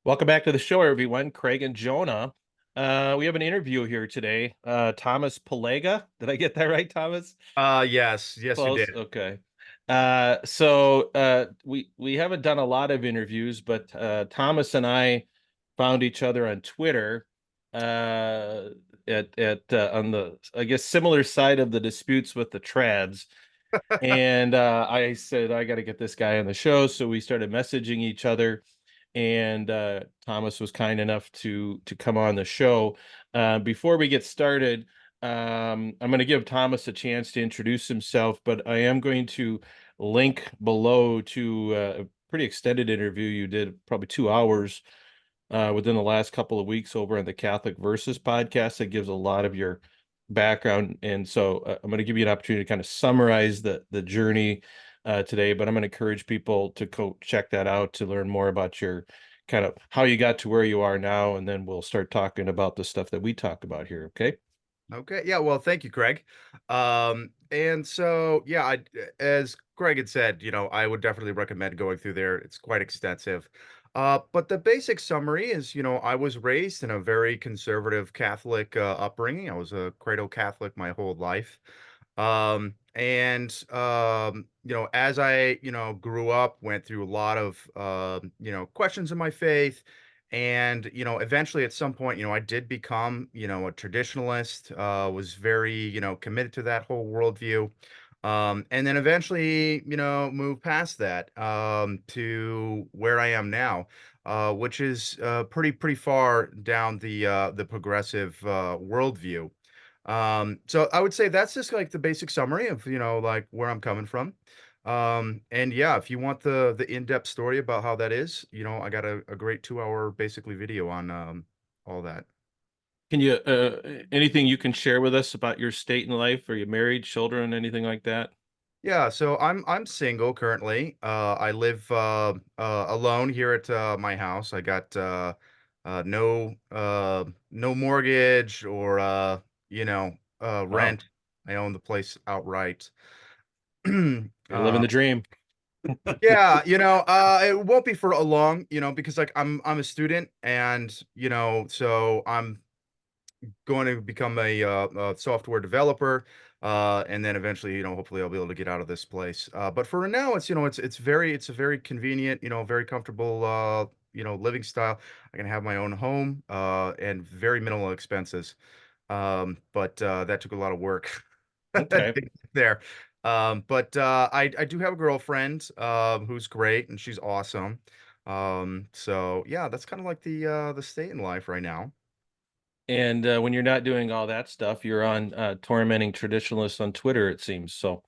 Welcome back to the show, everyone. Craig and Jonah. We have an interview here today. Thomas Polega. Did I get that right, Thomas? Yes, you Close. did. Okay. We haven't done a lot of interviews, but Thomas and I found each other on Twitter uh, at on the I guess similar side of the disputes with the trads. And I said I got to get this guy on the show, so we started messaging each other and Thomas was kind enough to come on the show. Before we get started, I'm going to give Thomas a chance to introduce himself, but I am going to link below to a pretty extended interview you did, probably 2 hours within the last couple of weeks over on the Catholic Versus podcast that gives a lot of your background. And so I'm going to give you an opportunity to kind of summarize the journey today, but I'm going to encourage people to go check that out to learn more about your kind of how you got to where you are now. And then we'll start talking about the stuff that we talk about here. Okay. Okay. Yeah, well, thank you, Craig. And so yeah, as Craig had said, I would definitely recommend going through there. It's quite extensive. But the basic summary is, I was raised in a very conservative Catholic upbringing. I was a cradle Catholic my whole life. As I, grew up, went through a lot of questions of my faith. And, eventually at some point, I did become, a traditionalist, was very, committed to that whole worldview. And then eventually, moved past that to where I am now, which is pretty far down the progressive worldview. So I would say that's just like the basic summary of, like where I'm coming from. And yeah, if you want the in-depth story about how that is, I got a great 2 hour basically video on all that. Can you, anything you can share with us about your state in life? Are you married, children, anything like that? Yeah, so I'm single currently. I live alone here at my house. I got no mortgage or Wow, rent. I own the place outright. you're living the dream. Yeah, it won't be for a long, because like I'm a student and, so I'm going to become a software developer, and then eventually, hopefully I'll be able to get out of this place. But for now, it's a very convenient, very comfortable, living style. I can have my own home, and very minimal expenses. But that took a lot of work to Okay. get there. I do have a girlfriend, who's great and she's awesome. So yeah, that's kind of like the state in life right now. And when you're not doing all that stuff, you're on tormenting traditionalists on Twitter, it seems. So,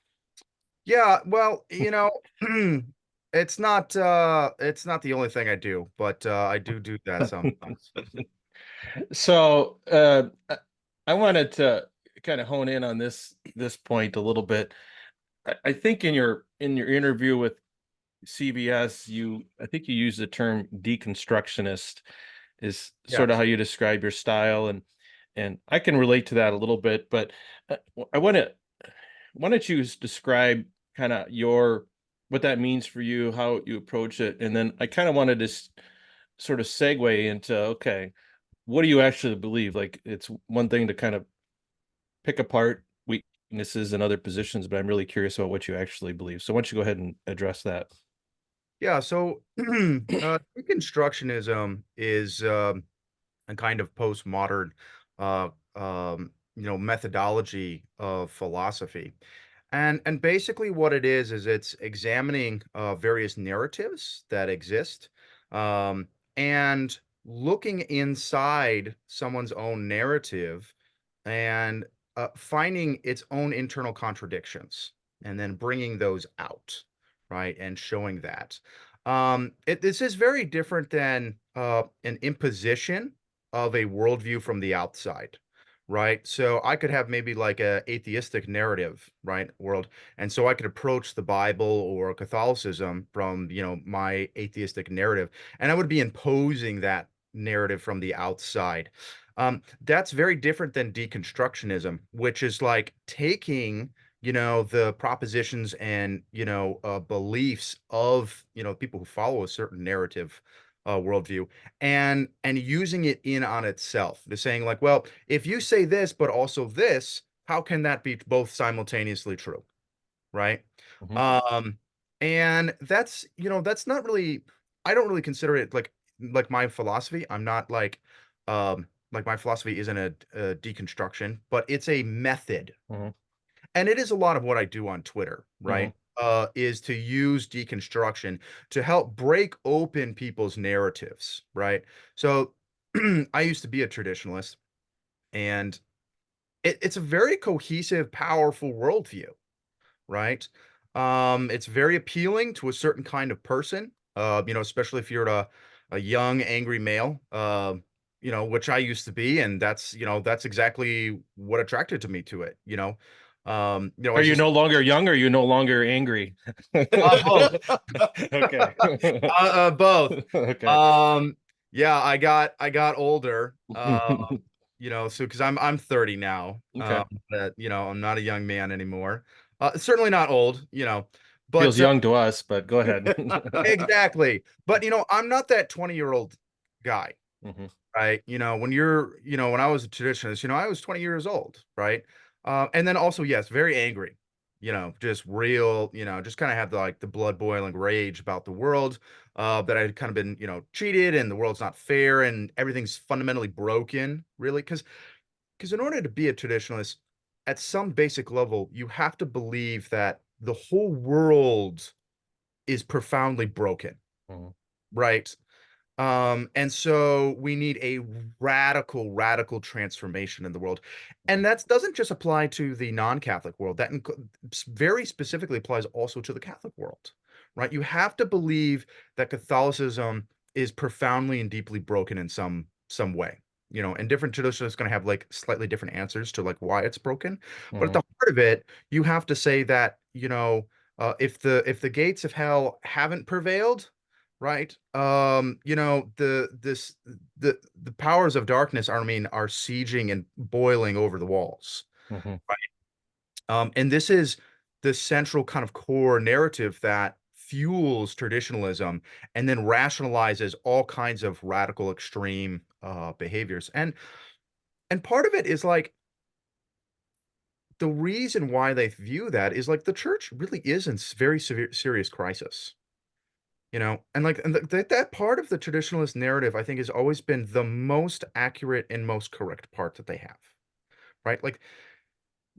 Yeah, well, it's not the only thing I do, but I do that sometimes. so I wanted to kind of hone in on this point a little bit. I think in your interview with CBS, I think you used the term deconstructionist is sort of Yes. how you describe your style, and I can relate to that a little bit. But uh, I want to why don't you describe kind of your what that means for you, how you approach it, and then I kind of wanted to sort of segue into okay, what do you actually believe? Like it's one thing to kind of pick apart weaknesses and other positions, but I'm really curious about what you actually believe. So why don't you go ahead and address that? Yeah, so deconstructionism is a kind of postmodern methodology of philosophy. And basically what it is it's examining various narratives that exist, and looking inside someone's own narrative and finding its own internal contradictions and then bringing those out, right? And showing that. This is very different than an imposition of a worldview from the outside, right? So I could have maybe like a atheistic narrative, right? World. And so I could approach the Bible or Catholicism from, my atheistic narrative, and I would be imposing that narrative from the outside. That's very different than deconstructionism, which is like taking, the propositions and, beliefs of, people who follow a certain narrative, worldview, and using it in on itself. They're saying like, well, if you say this but also this, how can that be both simultaneously true, right? Mhm. Um, and that's, that's not really, I don't really consider it like my philosophy. I'm not like my philosophy isn't a deconstruction, but it's a method. Mhm. And it is a lot of what I do on Twitter, Mhm. right? Is to use deconstruction to help break open people's narratives, right? So I used to be a traditionalist, and it's a very cohesive, powerful worldview, right? It's very appealing to a certain kind of person, especially if you're a young, angry male, which I used to be, and that's exactly what attracted to me to it, Are it's you just no longer young or are you no longer angry? both. Okay. Both. Okay. Um, yeah, I got older. So because I'm 30 now. Okay. That I'm not a young man anymore. Certainly not old, Feels but young to us, but go ahead. exactly. But I'm not that 20-year-old guy, Mhm. right? When I was a traditionalist, I was 20 years old, right? And then also, yes, very angry, just real, just kind of had the blood boiling rage about the world, that I'd kind of been, cheated, and the world's not fair and everything's fundamentally broken, really. Because in order to be a traditionalist, at some basic level, you have to believe that the whole world is profoundly broken, Mhm. right? And so we need a radical, radical transformation in the world. And that doesn't just apply to the non-Catholic world. That very specifically applies also to the Catholic world, right? You have to believe that Catholicism is profoundly and deeply broken in some way. And different traditions going to have like slightly different answers to like why it's broken. But at Mhm. the heart of it, you have to say that, if the gates of hell haven't prevailed, right? The powers of darkness are sieging and boiling over the walls. Mhm. And this is the central kind of core narrative that fuels traditionalism and then rationalizes all kinds of radical extreme behaviors. And part of it is like the reason why they view that is like the church really is in very severe serious crisis. And like that part of the traditionalist narrative, I think, has always been the most accurate and most correct part that they have, right? Like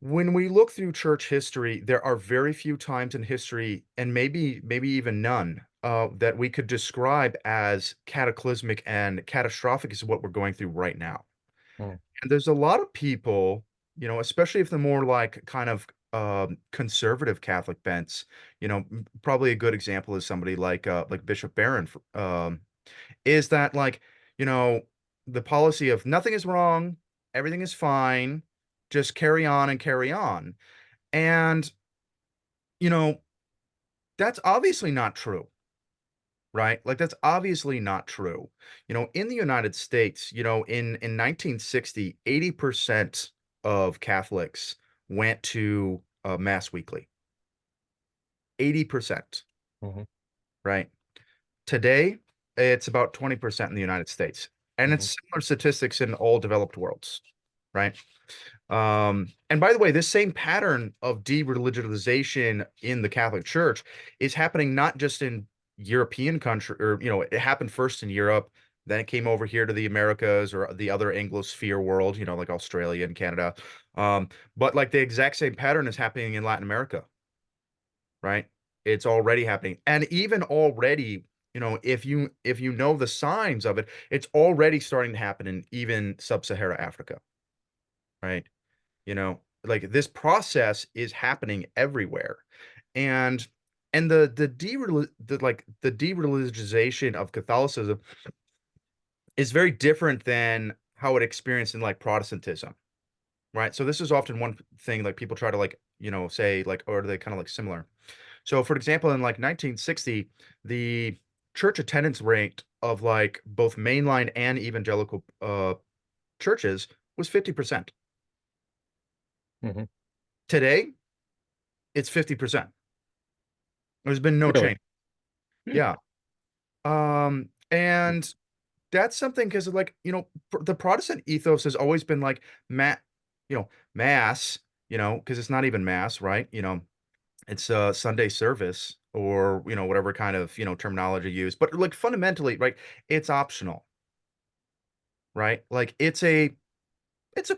when we look through church history, there are very few times in history, and maybe even none, that we could describe as cataclysmic and catastrophic as what we're going through right now. Mhm. And there's a lot of people, especially if they're more like kind of conservative Catholic bents, probably a good example is somebody like Bishop Barron, is that like, you know, the policy of nothing is wrong, everything is fine, just carry on and carry on. And, you know, that's obviously not true, right? Like that's obviously not true. In the United States, in 1960, 80% of Catholics went to Mass weekly. 80%, Mhm. right? Today, it's about 20% in the United States. And Mhm. it's similar statistics in all developed worlds, right? And by the way, this same pattern of de-religionization in the Catholic Church is happening not just in European country, or it happened first in Europe, then it came over here to the Americas or the other Anglosphere world, like Australia and Canada. But like the exact same pattern is happening in Latin America, right? It's already happening. And even already, if you know the signs of it, it's already starting to happen in even sub-Sahara Africa, right? Like this process is happening everywhere. And the de-religionization of Catholicism is very different than how it experienced in like Protestantism, right? So this is often one thing like people try to like, say like, or are they kind of like similar? So for example, in like 1960, the church attendance rate of like both mainline and evangelical churches was 50%. Mhm. Today, it's 50%. There's been no Really? change. Yeah. And that's something because like, the Protestant ethos has always been like mass, because it's not even mass, right? It's Sunday service or, whatever kind of, terminology used. But like fundamentally, right, it's optional, right? Like it's a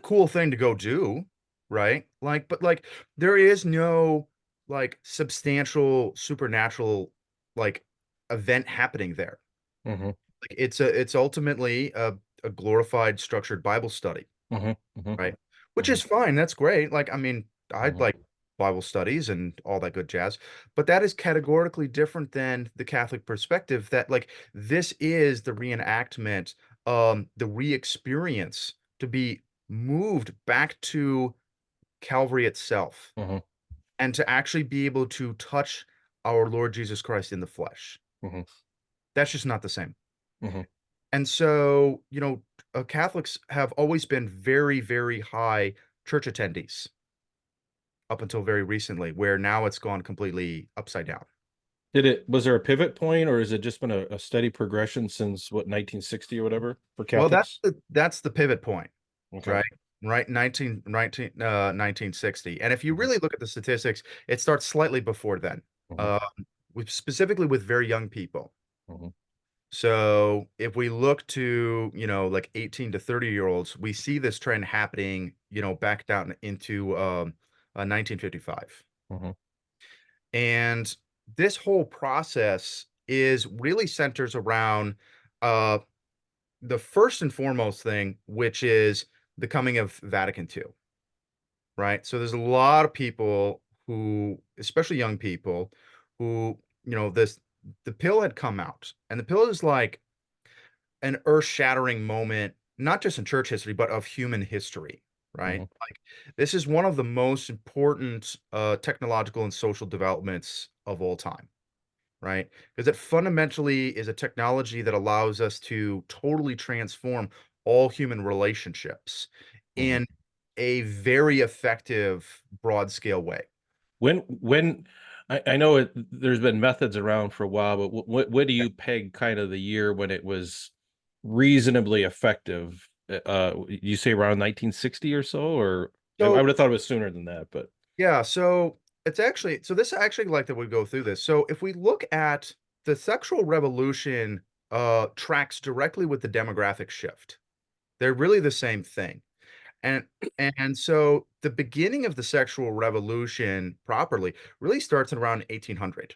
cool thing to go do, right? Like, but like there is no like substantial supernatural like event happening there. Hmm. Like it's ultimately a glorified structured Bible study, Hmm. Hmm. right? Which Hmm. is fine. That's great. Like, I mean, I'd Hmm. like Bible studies and all that good jazz, but that is categorically different than the Catholic perspective that like this is the reenactment, the re-experience to be moved back to Calvary itself Hmm. and to actually be able to touch our Lord Jesus Christ in the flesh. Hmm. That's just not the same. Hmm. And so, Catholics have always been very, very high church attendees up until very recently, where now it's gone completely upside down. Was there a pivot point, or has it just been a steady progression since what, 1960 or whatever for Well, that's Catholics? the pivot point, Okay. right? Right, 1960. And if you Hmm. really look at the statistics, it starts slightly before then, Hmm. uh, specifically with very young people. Hmm. So if we look to, like 18 to 30-year-olds, we see this trend happening, back down into 1955. Hmm. And this whole process is really centers around uh, the first and foremost thing, which is the coming of Vatican II, right? So there's a lot of people who, especially young people, who, the pill had come out, and the pill is like an earth-shattering moment, not just in church history, but of human history, right? Hmm. Like this is one of the most important technological and social developments of all time, right? Because it fundamentally is a technology that allows us to totally transform all human relationships Hmm. in a very effective broad scale way. When I know there's been methods around for a while, but what do you peg kind of the year when it was reasonably effective? You say around 1960 or so, or I So would have thought it was sooner than that, but yeah, so this actually like that we go through this. So if we look at the sexual revolution tracks directly with the demographic shift. They're really the same thing. And and so the beginning of the sexual revolution properly really starts in around 1800.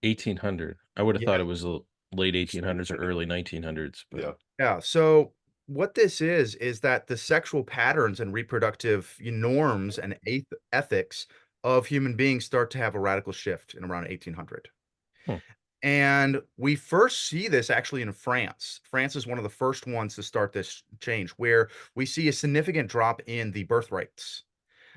1800. I would have Yeah. thought it was the late 1800s or early 1900s, but Yeah. Yeah, so what this is that the sexual patterns and reproductive norms and ethics of human beings start to have a radical shift in around 1800. hmm. And we first see this actually in France. France is one of the first ones to start this change, where we see a significant drop in the birth rates.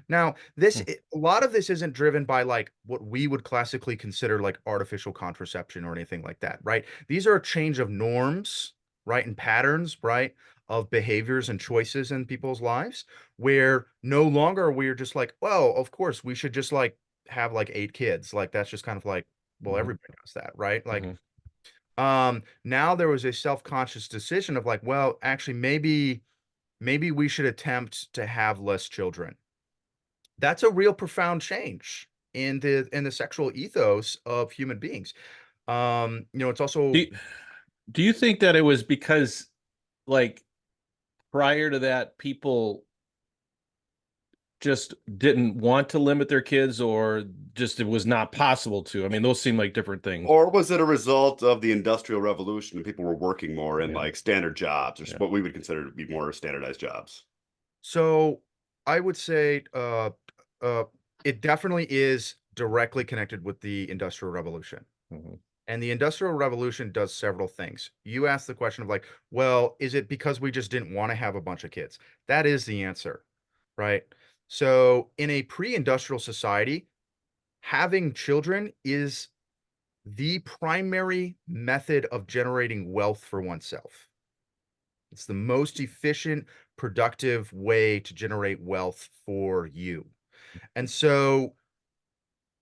Now, Hmm. a lot of this isn't driven by like what we would classically consider like artificial contraception or anything like that, right? These are a change of norms, right, and patterns, right, of behaviors and choices in people's lives, where no longer we're just like, well, of course, we should just like have like 8 kids. Like that's just kind of like, well, Hmm. everybody does that, right? Like, Hmm. now there was a self-conscious decision of like, well, actually, maybe we should attempt to have less children. That's a real profound change in the sexual ethos of human beings. It's Do also you, do you think that it was because, like, prior to that, people just didn't want to limit their kids, or just it was not possible to? I mean, those seem like different things. Or was it a result of the Industrial Revolution and people were working more in Yeah, like standard jobs or yeah. what we would consider to be more standardized jobs? so I would say uh it definitely is directly connected with the Industrial Revolution. Mhm. And the Industrial Revolution does several things. You asked the question of like, well, is it because we just didn't want to have a bunch of kids? That is the answer, right? So in a pre-industrial society, having children is the primary method of generating wealth for oneself. It's the most efficient, productive way to generate wealth for you. And so,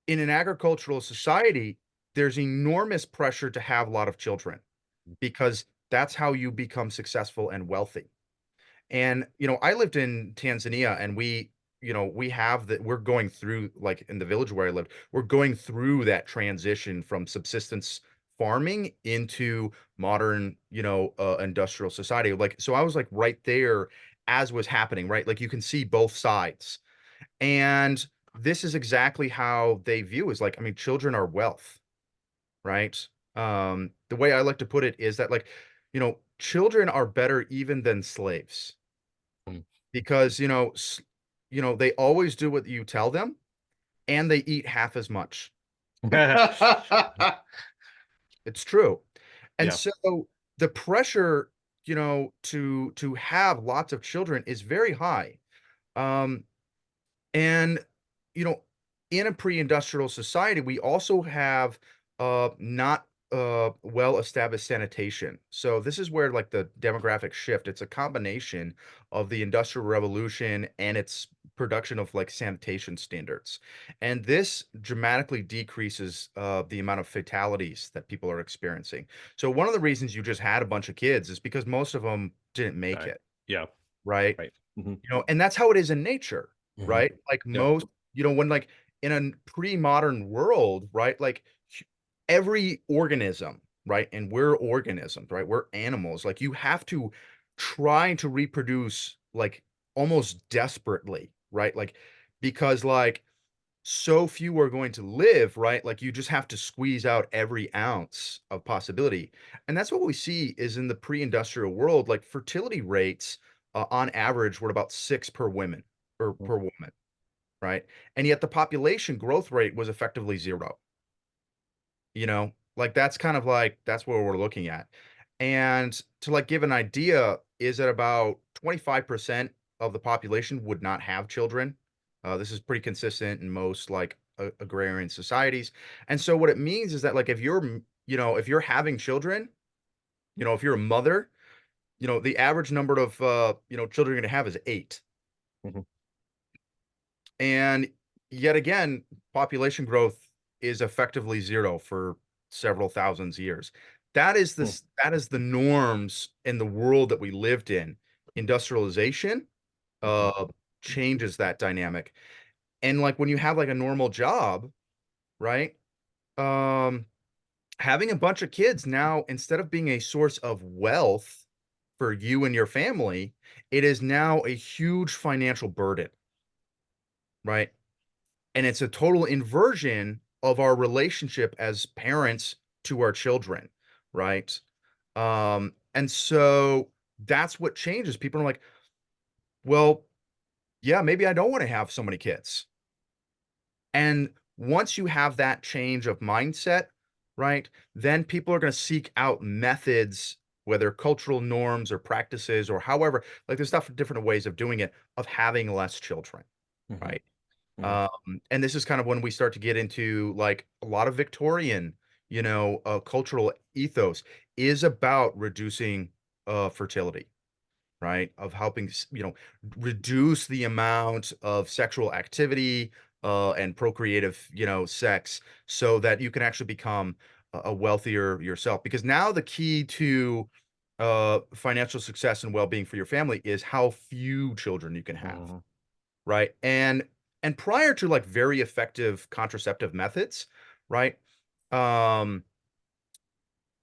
in an agricultural society, there's enormous pressure to have a lot of children. because that's how you become successful and wealthy. And, I lived in Tanzania, and we have that, we're going through, like in the village where I lived, we're going through that transition from subsistence farming into modern, industrial society. Like, so I was like right there as was happening, right? Like you can see both sides. And this is exactly how they view is like, I mean, children are wealth, right? The way I like to put it is that like, children are better even than slaves Mm. because, they always do what you tell them and they eat half as much. It's true. And Yeah. so the pressure, to have lots of children is very high. Um, And, you know, in a pre-industrial society, we also have not well-established sanitation. So this is where like the demographic shift, it's a combination of the Industrial Revolution and its production of like sanitation standards. And this dramatically decreases the amount of fatalities that people are experiencing. So one of the reasons you just had a bunch of kids is because most of them didn't make Right. it, Yeah. right? Right. Hmm. And that's how it is in nature, Hmm. right? Like Yeah. most, when like in a pre-modern world, right? Like every organism, right? And we're organisms, right? We're animals. Like you have to try to reproduce like almost desperately, right? Like because like so few are going to live, right? Like you just have to squeeze out every ounce of possibility. And that's what we see is in the pre-industrial world, like fertility rates on average were about 6 per women or per woman, right? And yet the population growth rate was effectively 0. Like that's kind of like that's what we're looking at. And to like give an idea, is that about 25% of the population would not have children. This is pretty consistent in most like agrarian societies. And so what it means is that like if you're, if you're having children, if you're a mother, the average number of children you're going to have is 8. Hmm. And yet again, population growth is effectively 0 for several thousands years. That is the norms in the world that we lived in. Industrialization uh changes that dynamic. And like when you have like a normal job, right? Um Having a bunch of kids now, instead of being a source of wealth for you and your family, it is now a huge financial burden, right? And it's a total inversion of our relationship as parents to our children, right? And so that's what changes. People are like, well, yeah, maybe I don't want to have so many kids. And once you have that change of mindset, right, then people are going to seek out methods, whether cultural norms or practices or however, like there's different ways of doing it, of having less children, Hmm. right? Hmm. And this is kind of when we start to get into like a lot of Victorian, cultural ethos is about reducing fertility, right? Of helping, reduce the amount of sexual activity and procreative, sex so that you can actually become a wealthier yourself. Because now the key to financial success and well-being for your family is how few children you can have, Hmm. right? And prior to like very effective contraceptive methods, right? Um,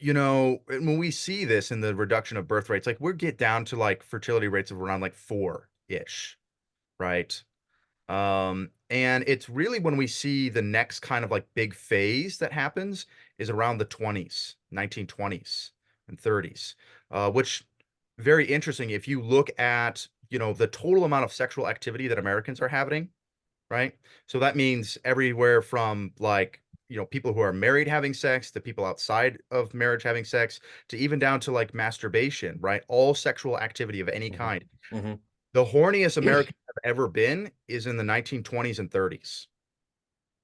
and when we see this in the reduction of birth rates, like we get down to like fertility rates of around like 4-ish, right? And it's really when we see the next kind of like big phase that happens is around the 20s, 1920s and 30s, which very interesting. If you look at, the total amount of sexual activity that Americans are having, right? So that means everywhere from like, people who are married having sex to people outside of marriage having sex to even down to like masturbation, right? All sexual activity of any Hmm. kind. Hmm. The horniest Americans have ever been is in the 1920s and 30s.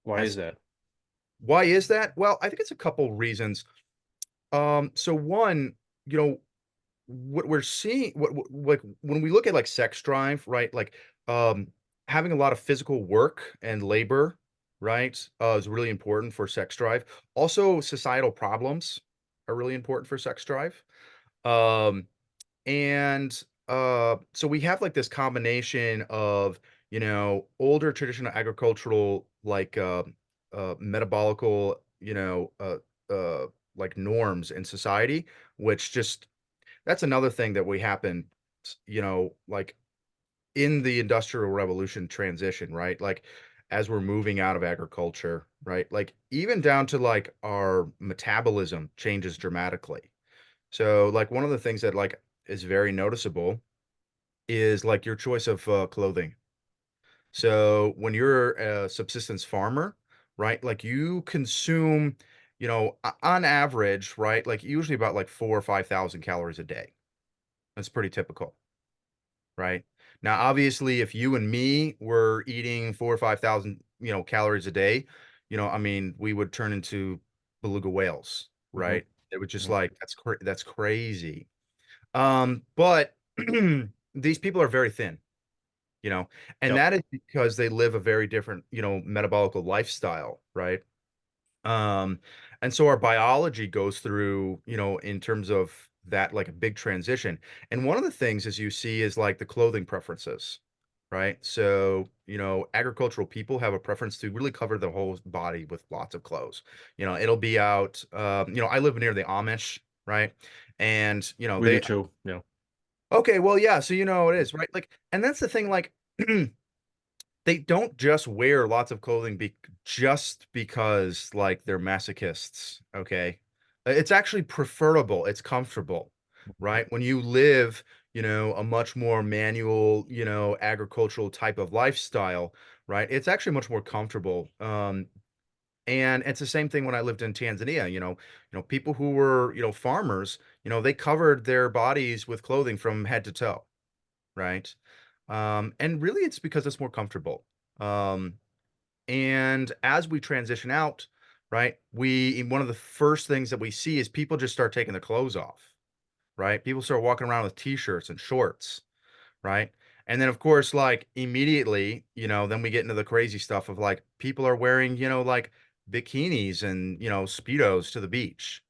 Why And is so that? why is that? Well, I think it's a couple reasons. So one, you know, what we're seeing, like when we look at like sex drive, right? Like, um, having a lot of physical work and labor, right, is really important for sex drive. Also, societal problems, are really important for sex drive. Um, and so we have like this combination of, older traditional agricultural, like metabolical, like norms in society, which just that's another thing that we happen, like in the industrial revolution transition, right? Like as we're moving out of agriculture, right? Like even down to like our metabolism changes dramatically. So like one of the things that like is very noticeable is like your choice of clothing. So when you're a subsistence farmer, right? Like you consume, on average, right? Like usually about like 4 or 5 thousand calories a day. That's pretty typical. Right? Now, obviously, if you and me were eating 4 or 5 thousand, calories a day, I mean, we would turn into beluga whales, Mhm. right? It would just Mhm. like that's crazy. But these people are very thin, and Yep. that is because they live a very different, metabolical lifestyle, right? Um, and so our biology goes through, in terms of that, like a big transition. And one of the things as you see is like the clothing preferences, right? So, agricultural people have a preference to really cover their whole body with lots of clothes. It'll be out, I live near the Amish, right? And, We do too. Yeah. okay, well, yeah, so you know it is, right? Like, and that's the thing, like, they don't just wear lots of clothing just because like they're masochists, okay? It's actually preferable, it's comfortable, right? When you live, a much more manual, agricultural type of lifestyle, right? It's actually much more comfortable. And it's the same thing when I lived in Tanzania, people who were, farmers, they covered their bodies with clothing from head to toe, right? And really it's because it's more comfortable. Um, and as we transition out, right, one of the first things that we see is people just start taking their clothes off, right? People start walking around with t-shirts and shorts, right? And then of course, like immediately, then we get into the crazy stuff of like people are wearing, like bikinis and, Speedos to the beach.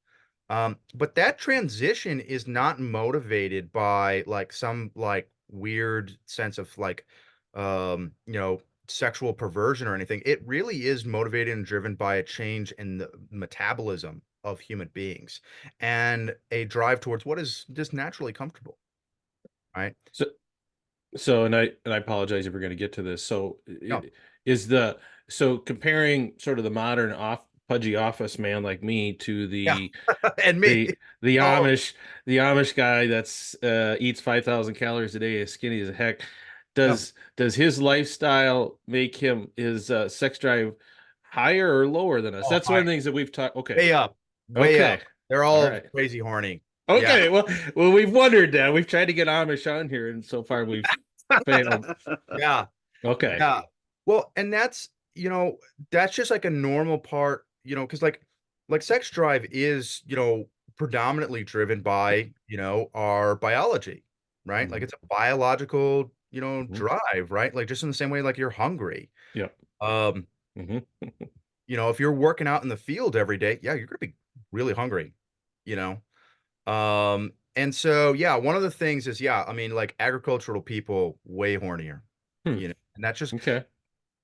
But that transition is not motivated by like some like weird sense of like sexual perversion or anything. It really is motivated and driven by a change in the metabolism of human beings and a drive towards what is just naturally comfortable, right? So and I apologize if we're going to get to this. So Yeah. is the so comparing sort of the modern pudgy office man like me to Yeah. the And me. the the Oh, Amish the Amish guy that's eats 5,000 calories a day, is skinny as a heck. yeah. Does his lifestyle make his sex drive higher or lower than us? Oh, That's one hi. of the things that we've talked. Okay. Way up. Way up. Okay. They're All all right. crazy horny. Yeah. Okay. Well, we've wondered that. We've tried to get Amish on here, and so far we've failed. Yeah. Okay. Yeah. Well, and that's just like a normal part, because like sex drive is, predominantly driven by, our biology, right? Like Mhm. it's a biological, Mhm. drive, right? Like just in the same way like you're hungry. Yep. Um, Mhm. if you're working out in the field every day, yeah, you're gonna be really hungry, you know. And so yeah, one of the things is yeah, I mean like agricultural people way hornier, Hmm. and that's just Okay.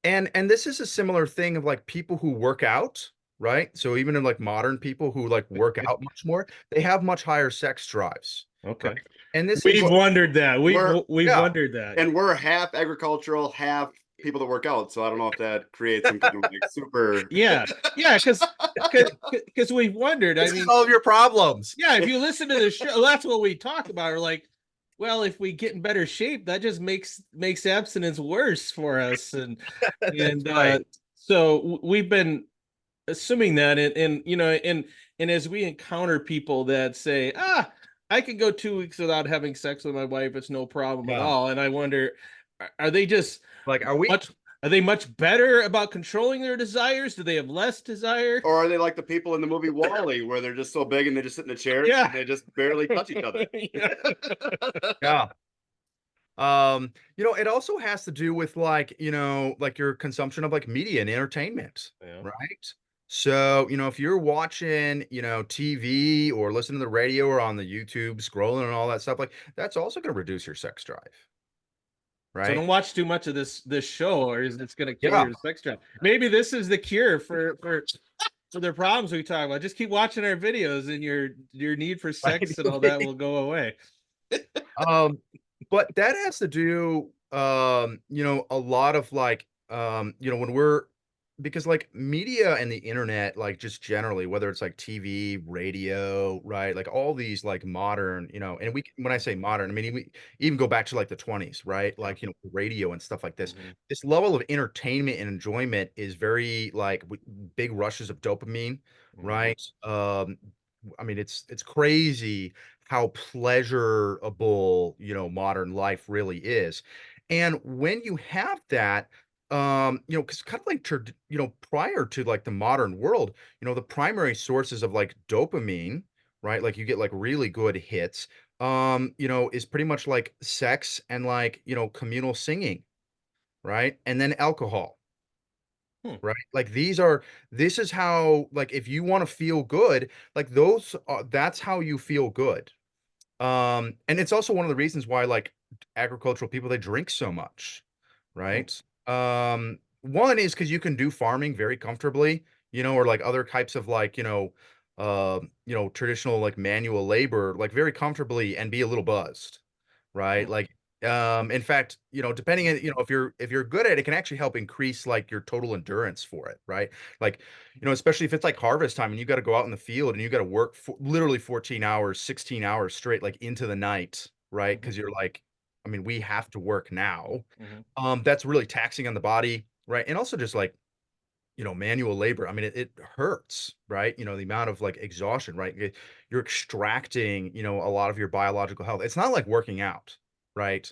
and this is a similar thing of like people who work out, right? So even in like modern people who like work out much more, they have much higher sex drives, right? Okay. And this is We've wondered that. We're We've yeah, wondered that. and we're half agricultural, half people that work out. So I don't know if that creates some kind of like super. Yeah. Yeah, because we've wondered. I this is mean, all of your problems. yeah, if you listen to the show, that's what we talk about. We're like, well, if we get in better shape, that just makes abstinence worse for us. That's And right. so we've been assuming that, and and as we encounter people that say, I can go 2 weeks without having sex with my wife, it's no problem at Yeah. all. And I wonder, are they just Like, are we much are they much better about controlling their desires? Do they have less desire? Or are they like the people in the movie Wall-E, where they're just so big and they just sit in a chair Yeah. and they just barely touch each other? Yeah. yeah. It also has to do with like, like your consumption of like media and entertainment, Yeah. right? So, if you're watching, TV or listening to the radio or on the YouTube, scrolling and all that stuff, like that's also going to reduce your sex drive, So right? don't watch too much of this show, or it's going to kill Yeah. your sex drive. Maybe this is the cure for the problems we talk about. Just keep watching our videos, and your need for sex and all that will go away. Um, but that has to do, a lot of like, when we're because like media and the internet, like just generally, whether it's like TV, radio, right? Like all these like modern, and when I say modern, I mean even go back to like the 20s, right? Yeah. Like, radio and stuff like this. Mm-hmm. This level of entertainment and enjoyment is very like big rushes of dopamine, Mm-hmm. right? I mean, it's crazy how pleasurable, modern life really is. And when you have that, because kind of like, prior to like the modern world, the primary sources of like dopamine, right? Like you get like really good hits, is pretty much like sex and like, communal singing, right? And then alcohol, Hmm. right? Like this is how, like, if you want to feel good, like that's how you feel good. And it's also one of the reasons why like agricultural people they drink so much, Hmm. right? One is because you can do farming very comfortably, or like other types of like, traditional like manual labor, like very comfortably and be a little buzzed, right? Hmm. Like, in fact, depending on, if you're good at it, it can actually help increase like your total endurance for it, right? Like, especially if it's like harvest time and you got to go out in the field and you got to work for literally 14 hours, 16 hours straight, like into the night, right? Mm-hmm. Because you're like, I mean, we have to work now. Mm-hmm. That's really taxing on the body, right? And also just like, manual labor. I mean, it hurts, right? The amount of like exhaustion, right? You're extracting, a lot of your biological health. It's not like working out, right?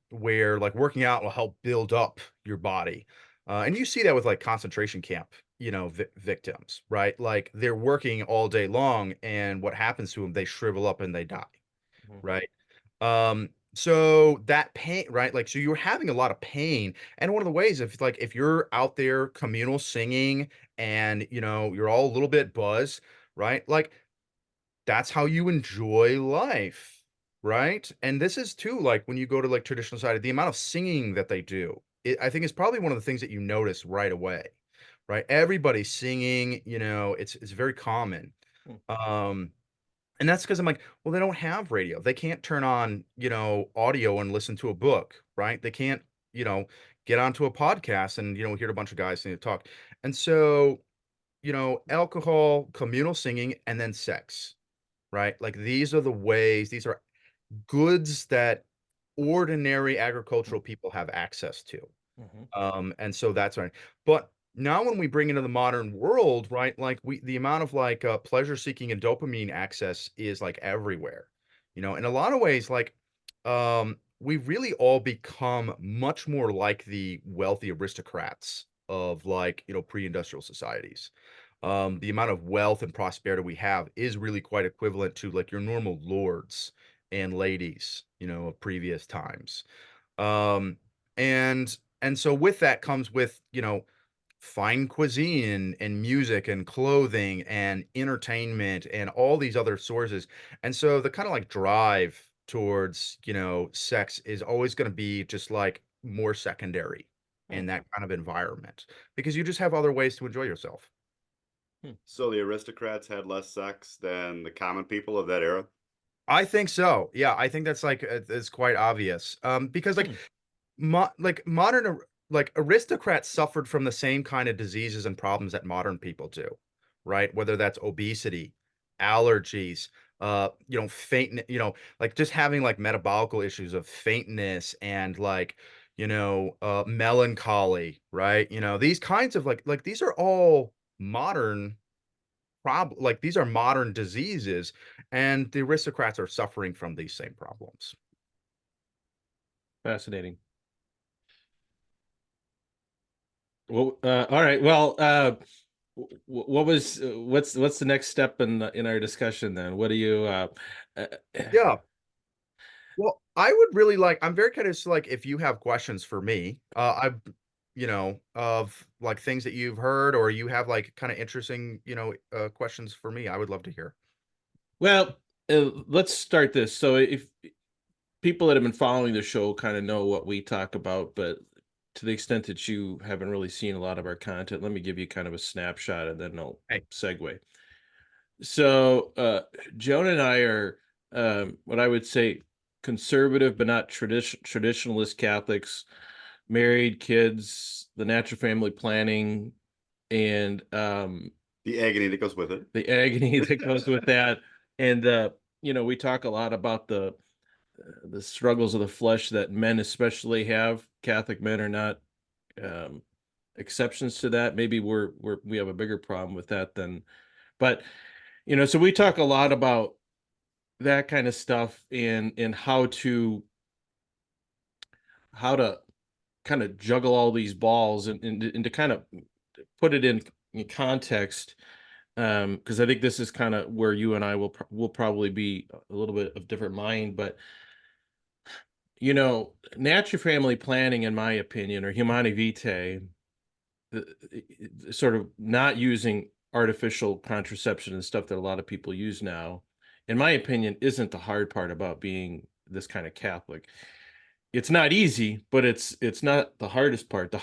Where like working out will help build up your body. And you see that with like concentration camp, victims, right? Like they're working all day long, and what happens to them? They shrivel up and they die, Mm-hmm. right? So that pain, right? Like, so you're having a lot of pain. And one of the ways, if you're out there communal singing and, you're all a little bit buzzed, right? Like, that's how you enjoy life, right? And this is too, like, when you go to like traditional society, the amount of singing that they do, I think is probably one of the things that you notice right away, right? Everybody's singing, it's very common. Hmm. Um, and that's because I'm like, well, they don't have radio. They can't turn on, audio and listen to a book, right? They can't, you know, get onto a podcast and, hear a bunch of guys sing talk. And so, alcohol, communal singing, and then sex, right? Like these are goods that ordinary agricultural people have access to. Mm-hmm. And so that's right. But now when we bring into the modern world, right, like the amount of like pleasure seeking and dopamine access is like everywhere. In a lot of ways, like we've really all become much more like the wealthy aristocrats of like, pre-industrial societies. The amount of wealth and prosperity we have is really quite equivalent to like your normal lords and ladies, of previous times. Um, and so with that comes with, fine cuisine and music and clothing and entertainment and all these other sources. And so the kind of like drive towards, sex is always going to be just like more secondary Hmm. in that kind of environment because you just have other ways to enjoy yourself. Hmm. So the aristocrats had less sex than the common people of that era. I think so. Yeah, I think that's like it's quite obvious. Because like Hmm. modern like aristocrats suffered from the same kind of diseases and problems that modern people do, right? Whether that's obesity, allergies, faint, like just having like metabolical issues of faintness and like, melancholy, right? These kinds of like these are all modern like these are modern diseases, and the aristocrats are suffering from these same problems. Fascinating. Well, all right. Well, what's the next step in our discussion then? What do you uh, Yeah. Well, I'm very curious, like, if you have questions for me. of like things that you've heard, or you have like kind of interesting, questions for me, I would love to hear. Well, let's start this. So if people that have been following the show kind of know what we talk about, but to the extent that you haven't really seen a lot of our content, let me give you kind of a snapshot and then I'll Hey. segue. So Jonah and I are what I would say conservative but not traditionalist Catholics, married, kids, the natural family planning, and The agony that goes with it. the agony that goes with that. And we talk a lot about the struggles of the flesh that men especially have. Catholic men are not um, exceptions to that. Maybe we have a bigger problem with that than, but so we talk a lot about that kind of stuff and how to kind of juggle all these balls and to kind of put it in context, because I think this is kind of where you and I will probably be a little bit of different mind, but natural family planning, in my opinion, or humani vitae, sort of not using artificial contraception and stuff that a lot of people use now, in my opinion, isn't the hard part about being this kind of Catholic. It's not easy, but it's not the hardest part.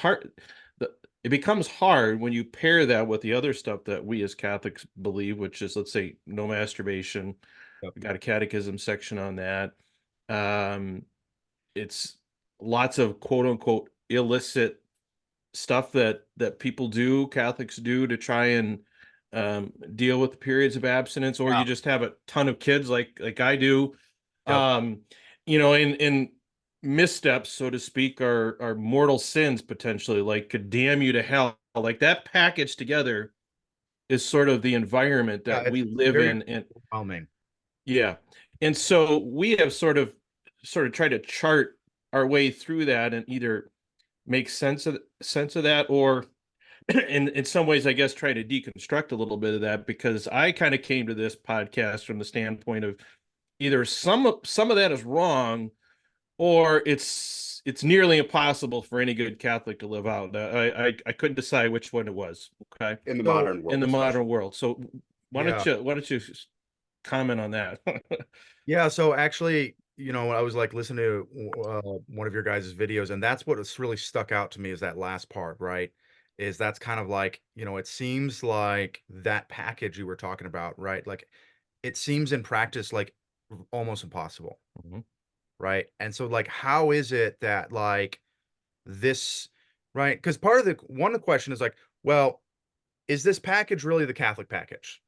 It becomes hard when you pair that with the other stuff that we as Catholics believe, which is, let's say, no masturbation. Yep. We got a catechism section on that. It's lots of quote unquote illicit stuff that people do, Catholics do, to try and deal with the periods of abstinence, or Yeah. you just have a ton of kids like I do. Yep. In missteps, so to speak, are mortal sins potentially, like could damn you to hell. Like that package together is sort of the environment Yeah, that it's we live very in. And overwhelming. yeah. And so we have sort of tried to chart our way through that and either make sense of that, or in some ways, I guess, try to deconstruct a little bit of that, because I kind of came to this podcast from the standpoint of either some of that is wrong, or it's nearly impossible for any good Catholic to live out. I couldn't decide which one it was. Okay, In the So, modern world, in the especially. modern world. So yeah. why don't you comment on that? Yeah, so actually, I was like listening to one of your guys' videos, and that's what has really stuck out to me is that last part, right? Is that's kind of like, it seems like that package you were talking about, right? Like it seems in practice like almost impossible, Mhm. right? And so like how is it that like this, right? Because part of the one of the question is like, well, is this package really the Catholic package?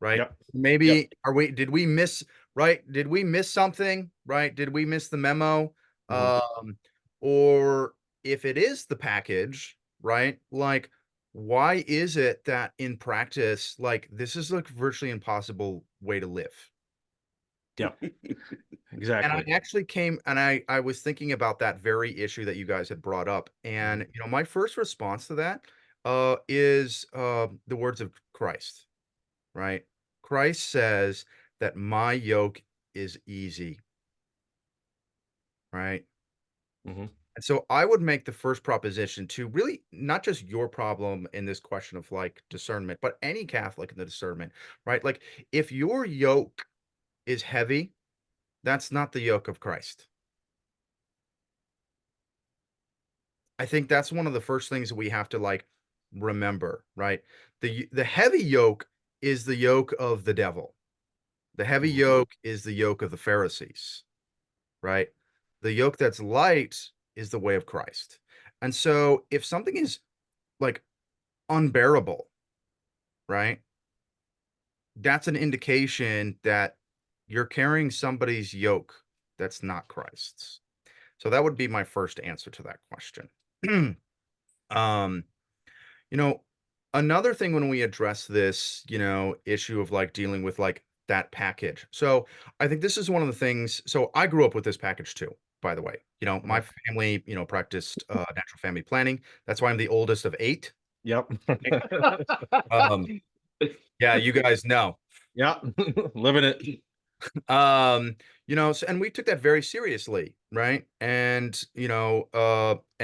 Right? Yep. Yep. Maybe did we miss, right? Did we miss something? Right? Did we miss the memo? Mhm. Or if it is the package, right? Like, why is it that in practice, like this is like virtually impossible way to live? Yep. And I Exactly. actually came and I was thinking about that very issue that you guys had brought up. And Mhm. my first response to that is the words of Christ. Right? Christ says that my yoke is easy, right? Mhm. And so I would make the first proposition to really not just your problem in this question of like discernment, but any Catholic in the discernment, right? Like if your yoke is heavy, that's not the yoke of Christ. I think that's one of the first things that we have to like remember, right? The heavy yoke is the yoke of the devil. The heavy Mhm. yoke is the yoke of the Pharisees, right? The yoke that's light is the way of Christ. And so if something is like unbearable, right? That's an indication that you're carrying somebody's yoke that's not Christ's. So that would be my first answer to that question. um, you know, another thing when we address this, issue of like dealing with like that package. So I think this is one of the things. So I grew up with this package too, by the way. My Mhm. family, practiced natural family planning. That's why I'm the oldest of eight. Yep. Um, yeah, you guys know. Yeah. Living it. Um, You know, so, and we took that very seriously, right? And and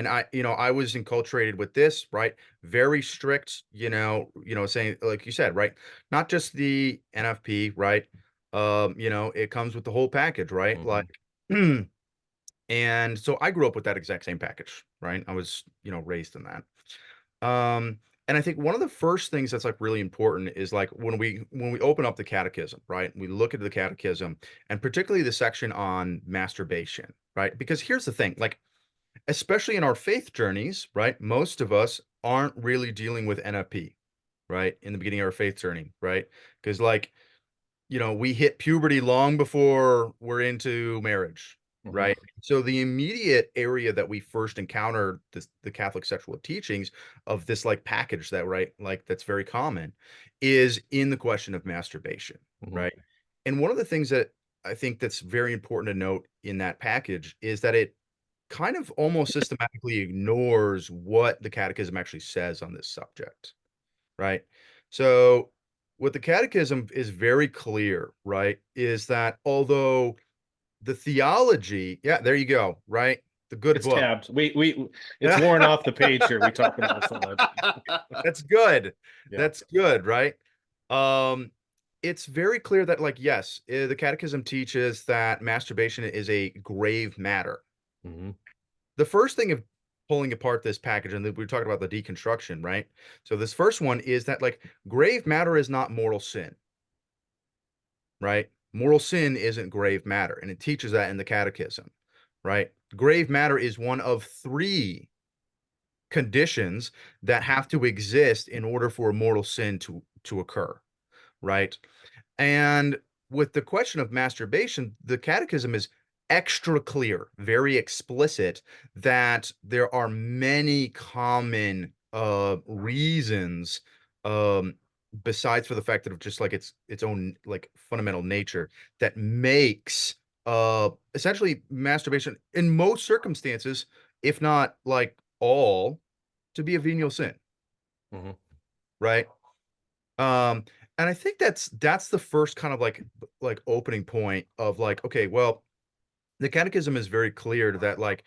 I was enculturated with this, right? Very strict, saying, like you said, right? Not just the NFP, right? It comes with the whole package, right? Mhm. Like, and so I grew up with that exact same package, right? I was, raised in that. And I think one of the first things that's like really important is like when we open up the catechism, right? We look at the catechism and particularly the section on masturbation, right? Because here's the thing, like especially in our faith journeys, right? Most of us aren't really dealing with NFP, right? In the beginning of our faith journey, right? Because like, we hit puberty long before we're into marriage, Mhm. right? So the immediate area that we first encounter the Catholic sexual teachings of this like package that, right, like that's very common is in the question of masturbation, Mhm. right? And one of the things that I think that's very important to note in that package is that it kind of almost systematically ignores what the catechism actually says on this subject, right? So, what the catechism is very clear, right, is that although the theology, yeah, there you go, right? The good It's book. tabbed. It's worn off the page here. We talk about it so much. That's good. Yeah. That's good, right? Um, it's very clear that, like, yes, the catechism teaches that masturbation is a grave matter. Mhm. The first thing of pulling apart this package, and then we are talking about the deconstruction, right? So this first one is that like grave matter is not mortal sin, right? Moral sin isn't grave matter, and it teaches that in the catechism, right? Grave matter is one of three conditions that have to exist in order for a mortal sin to occur, right? And with the question of masturbation, the catechism is extra clear, very explicit that there are many common reasons besides for the fact that of just like its own like fundamental nature that makes essentially masturbation in most circumstances, if not like all, to be a venial sin, Mhm. right? Um, and I think that's the first kind of like opening point of like, okay, well, the catechism is very clear that like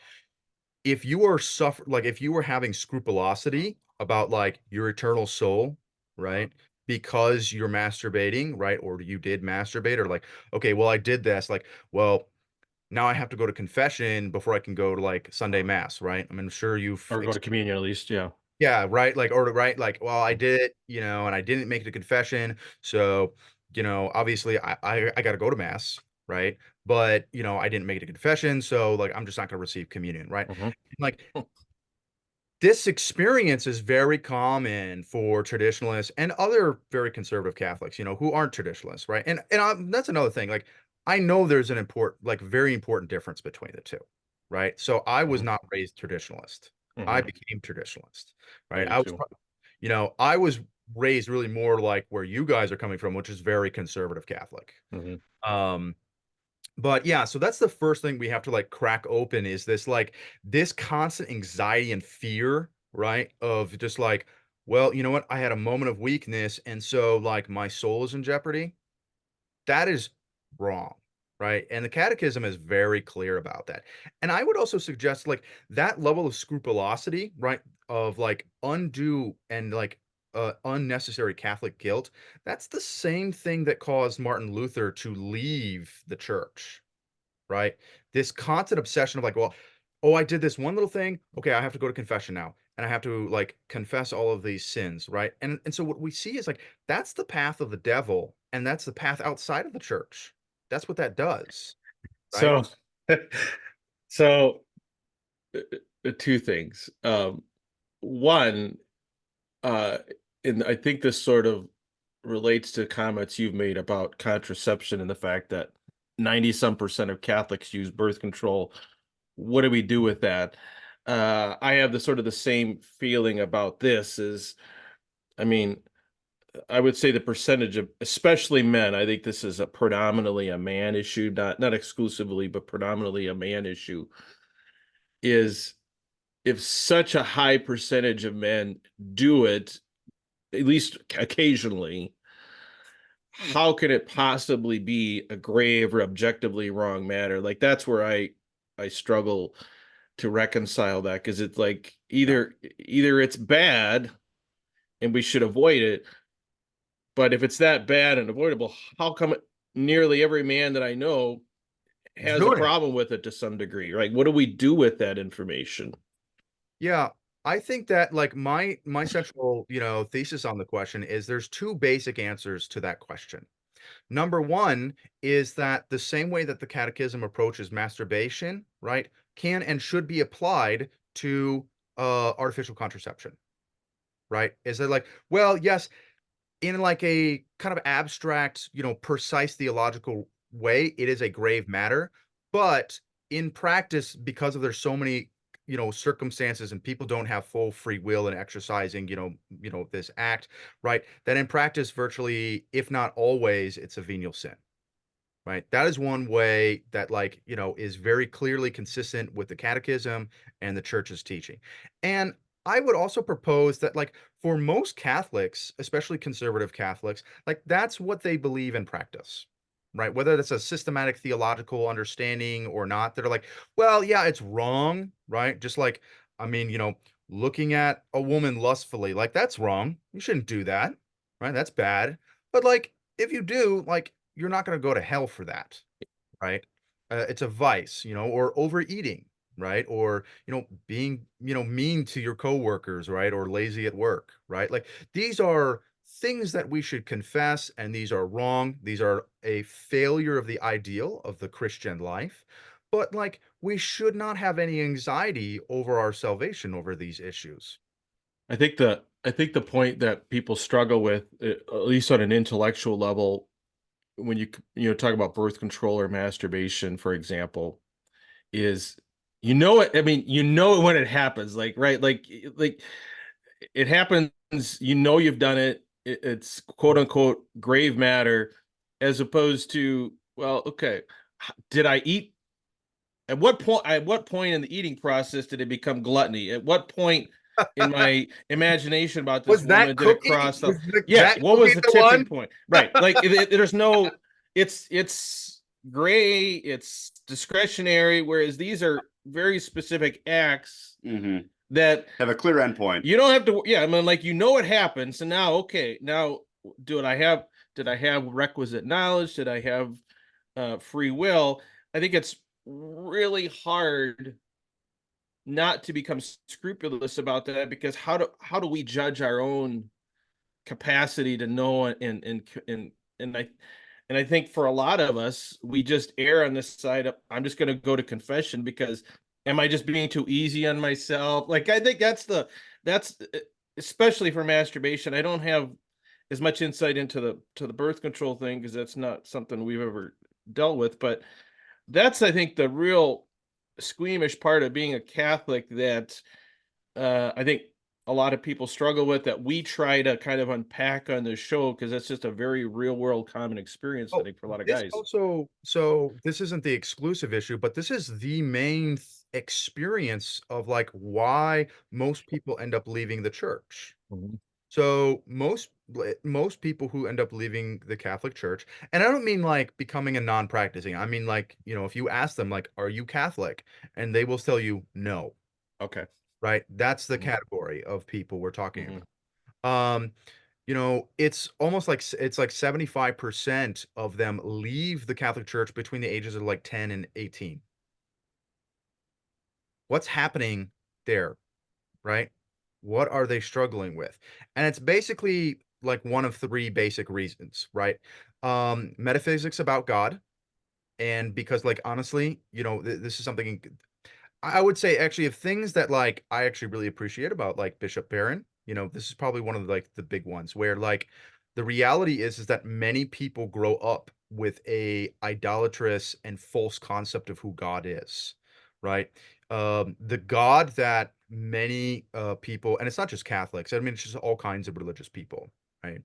if you were having scrupulosity about like your eternal soul, right? Because you're masturbating, right? Or you did masturbate, or like, okay, well, I did this, like, well, now I have to go to confession before I can go to like Sunday mass, right? I mean, I'm sure you've Or go to communion at least. Yeah. yeah, right. Like, or right, like, well, I did it, and I didn't make it a confession. So, obviously I gotta go to mass, right? But I didn't make it a confession, so like I'm just not gonna receive communion, right? Mhm. Like this experience is very common for traditionalists and other very conservative Catholics, who aren't traditionalists, right? And that's another thing. Like, I know there's an important, like, very important difference between the two, right? So I was Mhm. not raised traditionalist. I Mhm. became traditionalist, I right? did too. I was raised really more like where you guys are coming from, which is very conservative Catholic. Mhm. Um, but yeah, so that's the first thing we have to like crack open is this constant anxiety and fear, right? Of just like, well, you know what? I had a moment of weakness, and so like my soul is in jeopardy. That is wrong, right? And the catechism is very clear about that. And I would also suggest like that level of scrupulosity, right? Of like undue and like unnecessary Catholic guilt. That's the same thing that caused Martin Luther to leave the church, right? This constant obsession of like, well, oh, I did this one little thing. Okay, I have to go to confession now. And I have to like confess all of these sins, right? And so what we see is like that's the path of the devil, and that's the path outside of the church. That's what that does, right? So, so two things. One, uh, and I think this sort of relates to comments you've made about contraception and the fact that 90 some percent of Catholics use birth control. What do we do with that? I have the sort of the same feeling about this is, I mean, I would say the percentage of, especially men, I think this is a predominantly a man issue, not exclusively, but predominantly a man issue, is if such a high percentage of men do it, at least occasionally, how can it possibly be a grave or objectively wrong matter? Like that's where I struggle to reconcile that, because it's like either it's bad and we should avoid it, but if it's that bad and avoidable, how come nearly every man that I know has a Doing it. problem with it to some degree? Like, what do we do with that information? Yeah, I think that like my central, thesis on the question is there's two basic answers to that question. Number one is that the same way that the catechism approaches masturbation, right, can and should be applied to artificial contraception, right? Is it like, well, yes, in like a kind of abstract, precise theological way, it is a grave matter. But in practice, because of there's so many, circumstances and people don't have full free will in exercising, this act, right? That in practice, virtually, if not always, it's a venial sin. Right. That is one way that, like, is very clearly consistent with the catechism and the church's teaching. And I would also propose that, like, for most Catholics, especially conservative Catholics, like, that's what they believe in practice. Right. Whether that's a systematic theological understanding or not, they're like, well, yeah, it's wrong. Right. Just like, I mean, looking at a woman lustfully, like, that's wrong. You shouldn't do that. Right. That's bad. But, like, if you do, like, you're not going to go to hell for that, right? It's a vice, or overeating, right? Or, being, mean to your coworkers, right? Or lazy at work, right? Like these are things that we should confess, and these are wrong. These are a failure of the ideal of the Christian life. But like we should not have any anxiety over our salvation over these issues. I think the point that people struggle with, at least on an intellectual level, when talk about birth control or masturbation, for example, is it. I mean, it when it happens, like right, like it happens. You've done it. It's quote unquote grave matter, as opposed to, well, okay, did I eat? At what point in the eating process did it become gluttony? At what point in my imagination about this Was that woman did it cookie? cross the, Was yeah, that what cookie was the the tipping one? point? Right. Like there's no, it's gray, it's discretionary, whereas these are very specific acts Hmm. that Have a clear endpoint. you don't have to, yeah, I mean, like, it happened. So now, okay, now did I have requisite knowledge? Did I have free will? I think it's really hard not to become scrupulous about that, because how do we judge our own capacity to know? And I think for a lot of us, we just err on this side of, I'm just going to go to confession, because am I just being too easy on myself? Like, I think that's especially for masturbation. I don't have as much insight into the birth control thing, because that's not something we've ever dealt with, but that's, I think, the real squeamish part of being a Catholic that I think a lot of people struggle with, that we try to kind of unpack on this show, because that's just a very real world common experience, I Oh, think, for a lot of this guys. also, so this isn't the exclusive issue, but this is the main experience of like why most people end up leaving the church. Mhm. So most people who end up leaving the Catholic Church, and I don't mean like becoming a non-practicing. I mean like, if you ask them like, "Are you Catholic?" and they will tell you no, Okay. right? That's the Mhm. category of people we're talking Mhm. about. Um, it's almost like it's like 75% of them leave the Catholic Church between the ages of like 10 and 18. What's happening there, right? What are they struggling with? And it's basically like one of three basic reasons, right? Metaphysics about God. And because, like, honestly, this is something I would say actually of things that like I actually really appreciate about like Bishop Barron, this is probably one of like the big ones where like the reality is that many people grow up with a idolatrous and false concept of who God is, right? The God that many people, and it's not just Catholics, I mean it's just all kinds of religious people, right?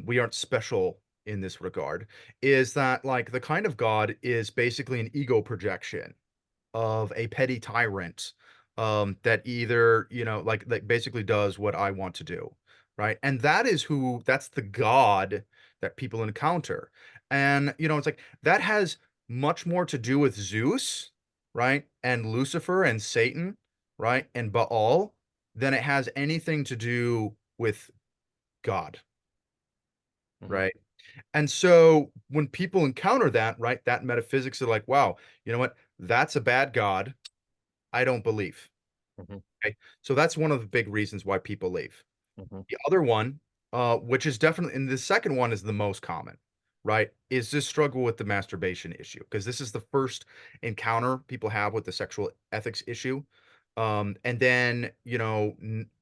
We aren't special in this regard, is that like the kind of God is basically an ego projection of a petty tyrant that either like basically does what I want to do, right? And that's the God that people encounter. And, it's like that has much more to do with Zeus, right? And Lucifer and Satan, right? And Baal than it has anything to do with God, right? And so when people encounter that, right, that metaphysics are like, wow, you know what? That's a bad God. I don't believe. Mhm. Okay. So that's one of the big reasons why people leave. Mhm. The other one, which is definitely, and the second one is the most common, right? Is this struggle with the masturbation issue? Because this is the first encounter people have with the sexual ethics issue. And then,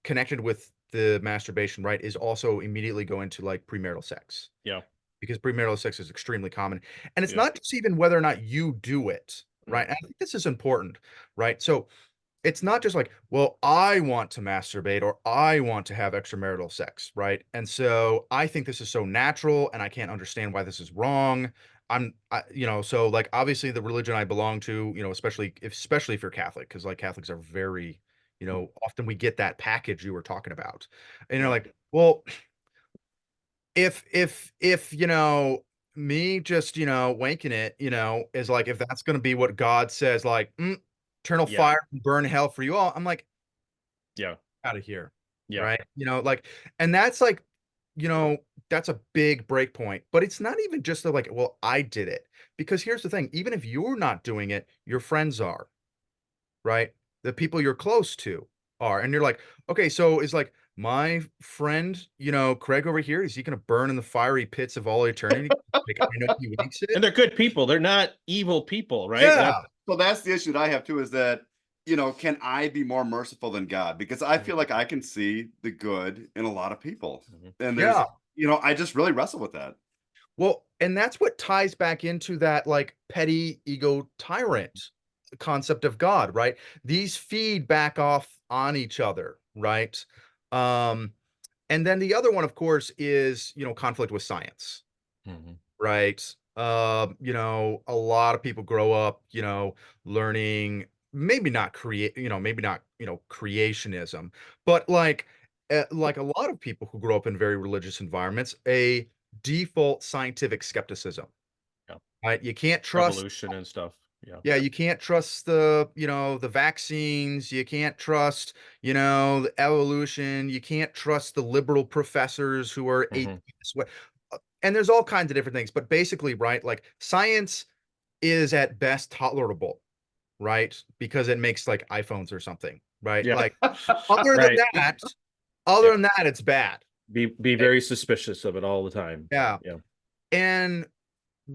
connected with the masturbation, right, is also immediately go into like premarital sex, Yeah. because premarital sex is extremely common. And it's Yeah. not just even whether or not you do it, right? Mm. And I think this is important, right? So it's not just like, well, I want to masturbate or I want to have extramarital sex, right? And so I think this is so natural and I can't understand why this is wrong. So like obviously the religion I belong to, especially if you're Catholic, because like Catholics are very, Mm. often we get that package you were talking about. And you're Yeah. like, well, if me just wanking it is like, if that's going to be what God says, like eternal Yeah. fire and burn hell for you all, I'm like, Yeah. out of here, Yeah. right? Like, and that's like, that's a big break point. But it's not even just the like, well, I did it, because here's the thing: even if you're not doing it, your friends are, right? The people you're close to are. And you're like, okay, so is like my friend, Craig over here, is he going to burn in the fiery pits of all eternity? Like, I know he makes And it. they're good people. They're not evil people, right? Yeah. That's So that's the issue that I have too, is that, can I be more merciful than God? Because I feel like I can see the good in a lot of people. Mhm. And Yeah. I just really wrestle with that. Well, and that's what ties back into that like petty ego tyrant concept of God, right? These feed back off on each other, right? Um, and then the other one, of course, is, conflict with science, Mhm. right? A lot of people grow up, learning maybe not creationism, but like a lot of people who grow up in very religious environments, a default scientific skepticism, Yeah. right? You can't trust. Evolution and stuff. Yeah. Yeah, you can't trust the vaccines. You can't trust, the evolution. You can't trust the liberal professors who are Mhm. atheists. And there's all kinds of different things, but basically, right, like science is at best tolerable, right? Because it makes like iPhones or something, right? Yeah. Like other than Right. that, Yeah. it's bad. Be Okay? very suspicious of it all the time. Yeah. Yeah. And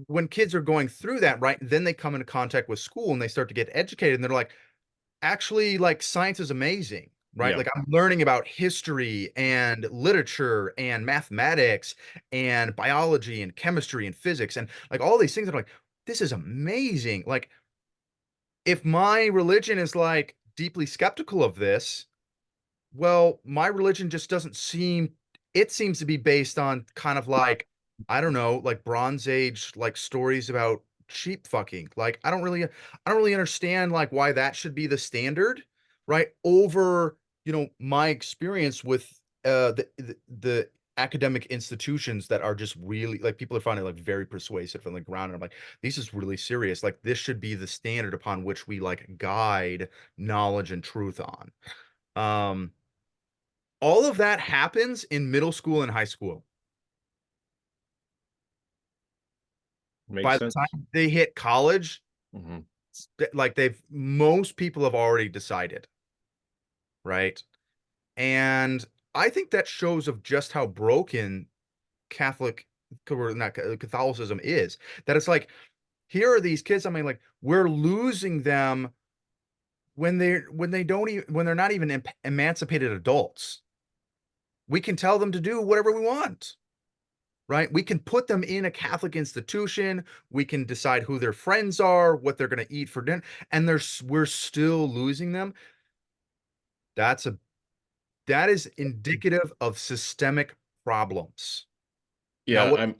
when kids are going through that, right, then they come into contact with school and they start to get educated and they're like, actually, like science is amazing, right? Yeah. Like I'm learning about history and literature and mathematics and biology and chemistry and physics and like all these things are like, this is amazing. Like if my religion is like deeply skeptical of this, well, my religion just doesn't seem, it seems to be based on kind of like, I don't know, like Bronze Age like stories about sheep fucking. Like I don't really understand like why that should be the standard, right? Over, my experience with the academic institutions that are just really like people are finding like very persuasive from the ground. And I'm like, this is really serious. Like this should be the standard upon which we like guide knowledge and truth on. Um, all of that happens in middle school and high school. Makes By the sense. time they hit college, Mhm. like most people have already decided, right? And I think that shows of just how broken Catholic or not Catholicism is. That it's like, here are these kids. I mean, like, we're losing them when they're not even emancipated adults. We can tell them to do whatever we want. Right? We can put them in a Catholic institution. We can decide who their friends are, what they're going to eat for dinner, and we're still losing them. That's a that is indicative of systemic problems. Now, Yeah. what I'm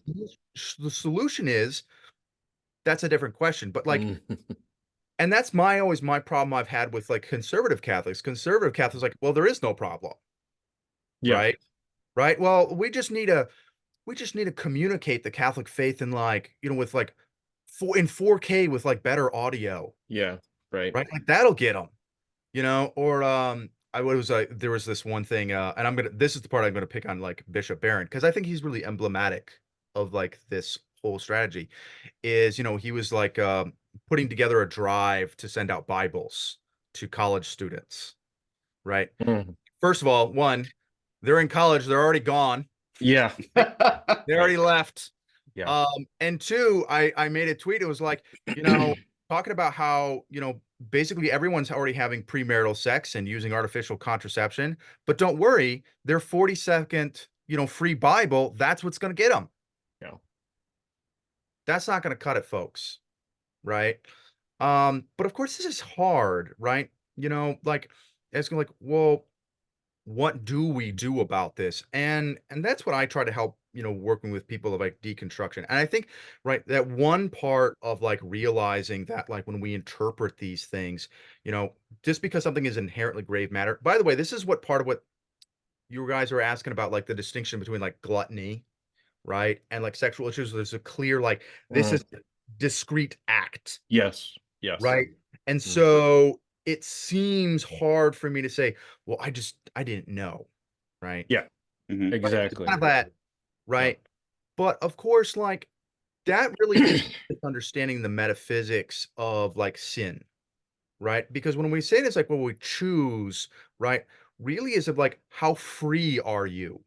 the solution is, that's a different question. But like, mm, and that's always my problem I've had with like conservative Catholics. Conservative Catholics like, well, there is no problem, yeah. right? Right. Well, we just need we just need to communicate the Catholic faith in like, with like in 4K with like better audio, Yeah. Right. right? Like that'll get them, or I was there was this one thing, and this is the part I'm gonna pick on like Bishop Barron, because I think he's really emblematic of like this whole strategy. Is he was like putting together a drive to send out Bibles to college students, right? Mhm. First of all, one, they're in college, they're already gone, Yeah. they already left. Yeah. And two, I made a tweet. It was like, talking about how, basically everyone's already having premarital sex and using artificial contraception, but don't worry, their 40-second, free Bible, that's what's going to get them. Yeah. That's not going to cut it, folks. Right. But of course this is hard, right? Like it's like, well, what do we do about this? And that's what I try to help, working with people of like deconstruction. And I think, right, that one part of like realizing that like when we interpret these things, just because something is inherently grave matter. By the way, this is what part of what you guys are asking about, like the distinction between like gluttony, right, and like sexual issues. There's a clear like this Mhm. is a discrete act, Yes. Yes. right? And Mhm. so it seems hard for me to say, well, I didn't know, right? Yeah. Mhm. But it's Exactly. kind of that, Yeah. right? But of course, like that really is understanding the metaphysics of like sin, right? Because when we say this, like when we choose, right, really is of like how free are you,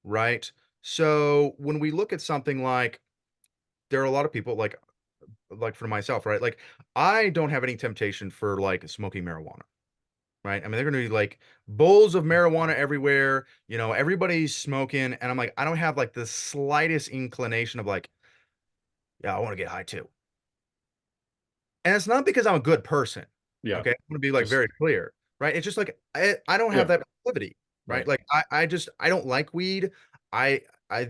right? So when we look at something like there are a lot of people like for myself, right? Like I don't have any temptation for like smoking marijuana. Right? I mean, they're gonna be like bowls of marijuana everywhere, everybody's smoking, and I'm like, I don't have like the slightest inclination of like, yeah, I want to get high too. And it's not because I'm a good person. Yeah. Okay. I'm gonna be like Just very clear, right? It's just like I don't have yeah. that proclivity, right? Right. Like I don't like weed. I I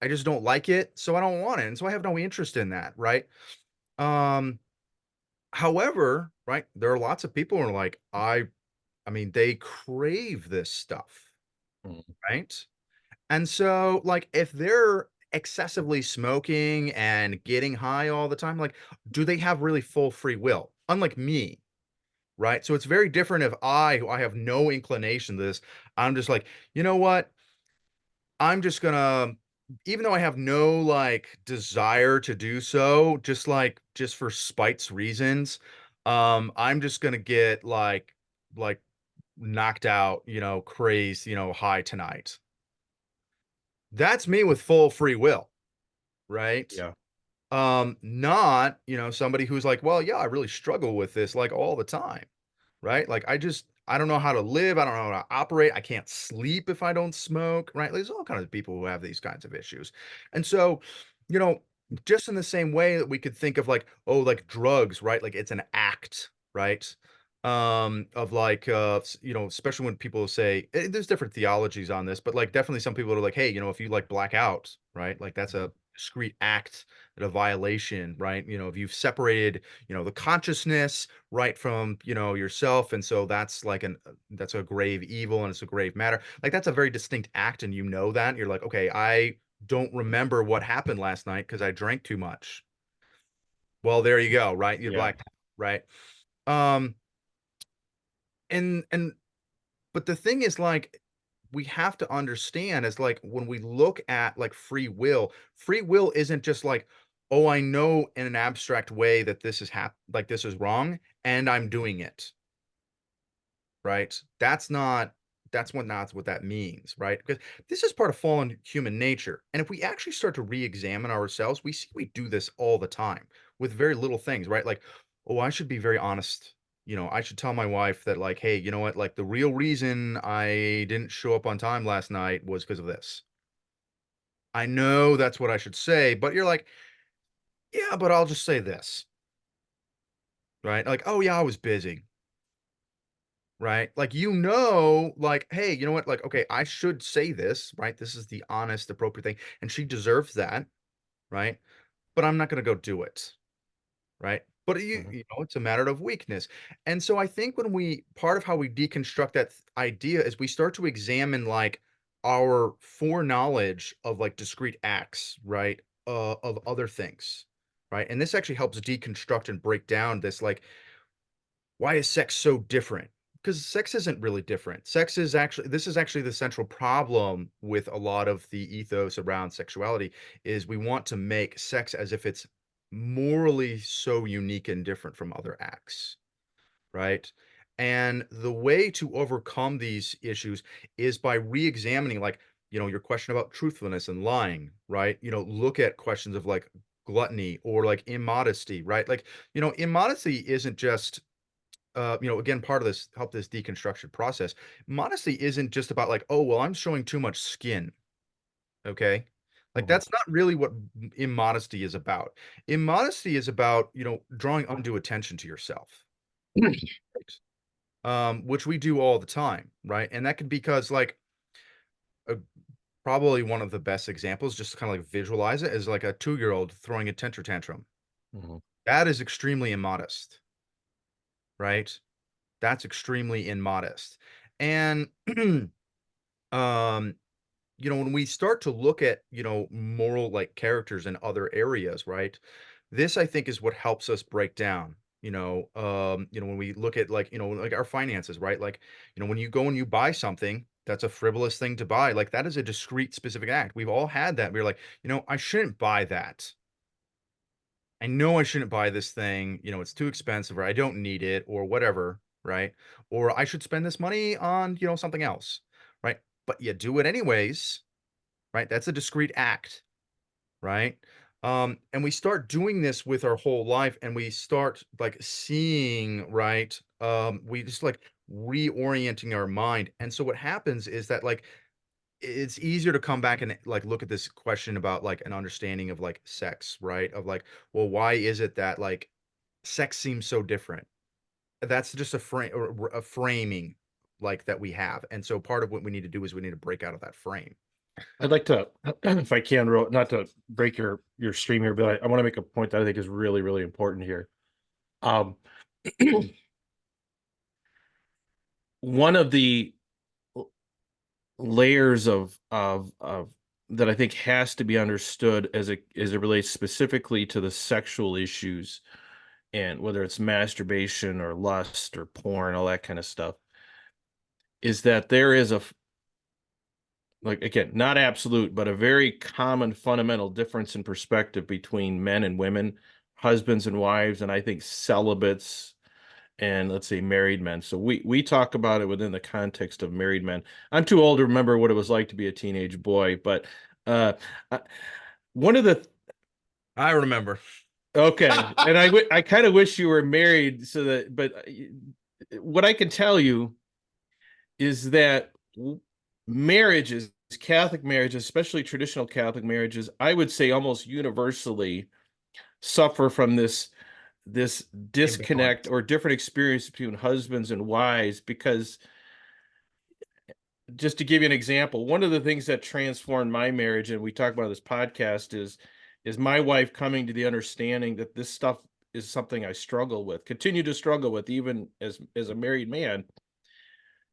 I just don't like it, so I don't want it. And so I have no interest in that, right? Um, however, right, there are lots of people who are like, I mean, they crave this stuff, Mhm. right? And so, like, if they're excessively smoking and getting high all the time, like, do they have really full free will? Unlike me, right? So it's very different if who I have no inclination to this, I'm just like, you know what? I'm just gonna, even though I have no like desire to do so, just for spite's reasons, I'm just gonna get like knocked out, crazed, high tonight. That's me with full free will, right? Yeah. Not, somebody who's like, well, yeah, I really struggle with this like all the time, right? Like I don't know how to live, I don't know how to operate, I can't sleep if I don't smoke, right? There's all kinds of people who have these kinds of issues. And so, you know, just in the same way that we could think of like, oh, like drugs, right? Like it's an act, right? Of like especially when people say there's different theologies on this, but like definitely some people are like, hey, if you like black out, right? Like that's a discrete act, a violation, right? If you've separated, the consciousness right from yourself, and so that's like that's a grave evil and it's a grave matter, like that's a very distinct act, and that you're like, okay, I don't remember what happened last night because I drank too much. Well, there you go, right? You're Yeah. black, right? um and but the thing is like we have to understand is like when we look at like free will isn't just like, oh, I know in an abstract way that this is like this is wrong and I'm doing it, right? That's not what that means, right? Because this is part of fallen human nature. And if we actually start to re-examine ourselves, we see we do this all the time with very little things, right? Like, oh, I should be very honest. I should tell my wife that, like, hey, you know what? Like, the real reason I didn't show up on time last night was because of this. I know that's what I should say, but you're like, yeah, but I'll just say this, right? Like, oh, yeah, I was busy. Right? Like, like, hey, you know what? Like, okay, I should say this, right? This is the honest, appropriate thing. And she deserves that, right? But I'm not going to go do it, right? But Mhm. it's a matter of weakness. And so I think when part of how we deconstruct that idea is we start to examine like our foreknowledge of like discrete acts, right? Of other things, right? And this actually helps deconstruct and break down this like, why is sex so different? Because sex isn't really different. Sex is actually this is actually the central problem with a lot of the ethos around sexuality is we want to make sex as if it's morally so unique and different from other acts, right? And the way to overcome these issues is by re-examining, like, your question about truthfulness and lying, right? Look at questions of like gluttony or like immodesty, right? Like, immodesty isn't just again, part of this help this deconstruction process. Modesty isn't just about like, oh, well, I'm showing too much skin. Okay. Like Mhm. that's not really what immodesty is about. Immodesty is about, drawing undue attention to yourself. Which we do all the time, right? And that could because like uh, probably one of the best examples, just to kind of like visualize it, is like a 2-year-old throwing a temper tantrum. Mhm. That is extremely immodest, right? That's extremely immodest. And um when we start to look at, moral like characters in other areas, right? This I think is what helps us break down, when we look at like, like our finances, right? Like, when you go and you buy something, that's a frivolous thing to buy. Like that is a discrete specific act. We've all had that. We're like, I shouldn't buy that. I know I shouldn't buy this thing, it's too expensive or I don't need it or whatever, right? Or I should spend this money on, something else, right? But you do it anyways, right? That's a discrete act, right? And we start doing this with our whole life and we start like seeing, right? We just like reorienting our mind. And so what happens is that like it's easier to come back and like look at this question about like an understanding of like sex, right? Of like, well, why is it that like sex seems so different? That's just a frame or a framing like that we have. And so part of what we need to do is we need to break out of that frame. I'd like to, if I can, not to break your stream here, but I want to make a point that I think is really, really important here. Um, one of the layers of that I think has to be understood as it relates specifically to the sexual issues and whether it's masturbation or lust or porn, all that kind of stuff, is that there is like again, not absolute, but a very common fundamental difference in perspective between men and women, husbands and wives, and I think celibates and let's say married men. So we talk about it within the context of married men. I'm too old to remember what it was like to be a teenage boy, but uh, uh, one of the I remember. okay, and I kind of wish you were married so that, but what I can tell you is that marriages, Catholic marriages, especially traditional Catholic marriages, I would say almost universally suffer from this disconnect Imbalance. or different experience between husbands and wives because just to give you an example, one of the things that transformed my marriage and we talk about this podcast is my wife coming to the understanding that this stuff is something I struggle with, continue to struggle with even as a married man.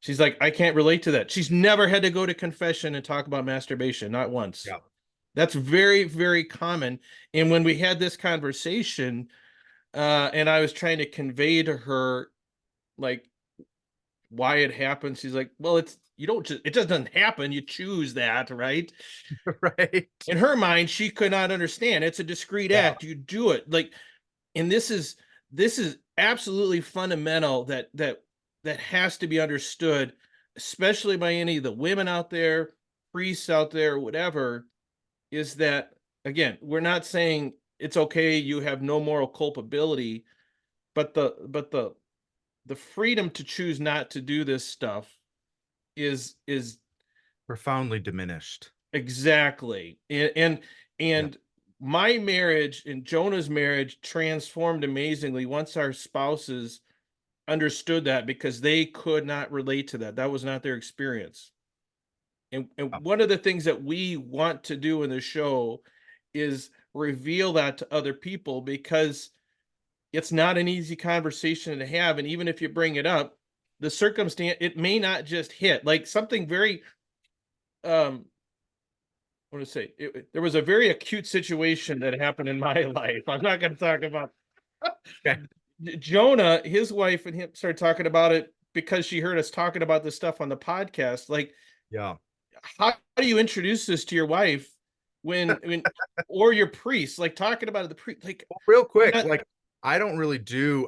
She's like, I can't relate to that. She's never had to go to confession and talk about masturbation, not once. Yeah. That's very, very common. And when we had this conversation, and I was trying to convey to her like why it happened, she's like, well, it's you don't just it just doesn't happen. You choose that, right? Right. In her mind, she could not understand. It's a discrete Yeah. act. You do it. Like, and this is absolutely fundamental that has to be understood, especially by any of the women out there, priests out there, whatever, is that again, we're not saying it's okay, you have no moral culpability, but the freedom to choose not to do this stuff is Profoundly diminished. exactly. Yeah. And my marriage and Jonah's marriage transformed amazingly once our spouses understood that because they could not relate to that. That was not their experience. And Oh, one of the things that we want to do in the show is reveal that to other people because it's not an easy conversation to have. And even if you bring it up, the circumstance, it may not just hit like something very I want to say there was a very acute situation that happened in my life. I'm not going to talk about Okay. Jonah. His wife and him started talking about it because she heard us talking about this stuff on the podcast. Like, Yeah. how do you introduce this to your wife or your priest? Like talking about it, the priest, like Well, real quick, not, like I don't really do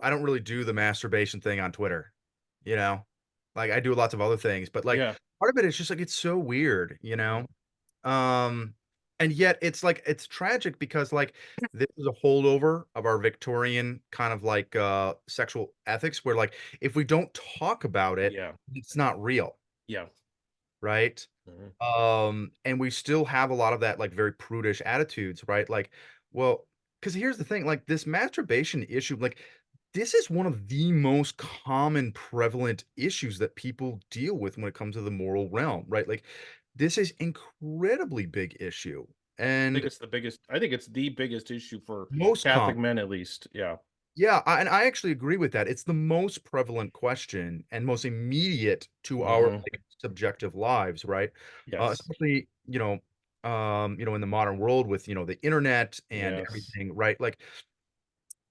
the masturbation thing on Twitter, you know? Like I do lots of other things, but like yeah, part of it is just like it's so weird, you know? Um, and yet it's like it's tragic because like this is a holdover of our Victorian kind of like sexual ethics where like if we don't talk about it, yeah, it's not real, yeah. right? Mhm. And we still have a lot of that like very prudish attitudes, right? Like, well, because here's the thing, like this masturbation issue, like this is one of the most common prevalent issues that people deal with when it comes to the moral realm, right? Like this is incredibly big issue and I think it's the biggest issue for most Catholic common. men, at least. Yeah. Yeah, and I actually agree with that. It's the most prevalent question and most immediate to our Mhm. like subjective lives, right? Yes. Especially, in the modern world with, the internet and Yes. everything, right? Like,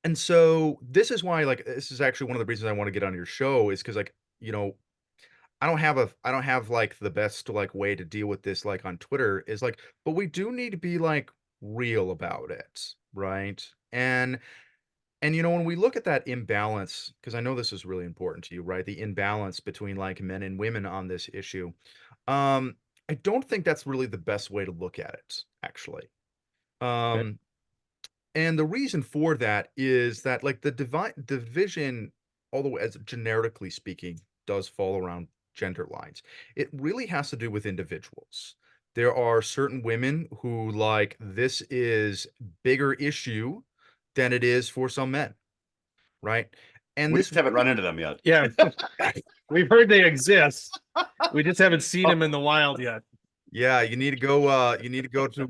and so this is why, like, this is actually one of the reasons I want to get on your show is because, like, I don't have like the best like way to deal with this like on Twitter is like, but we do need to be like real about it, right? And when we look at that imbalance, because I know this is really important to you, right? The imbalance between like men and women on this issue. Um, I don't think that's really the best way to look at it, actually. Okay. Um, and the reason for that is that like the divine division, although as generically speaking, does fall around gender lines, it really has to do with individuals. There are certain women who like this is bigger issue than it is for some men, right? And We this just haven't run into them yet. Yeah. We've heard they exist. We just haven't seen them in the wild yet. yeah, you need to go to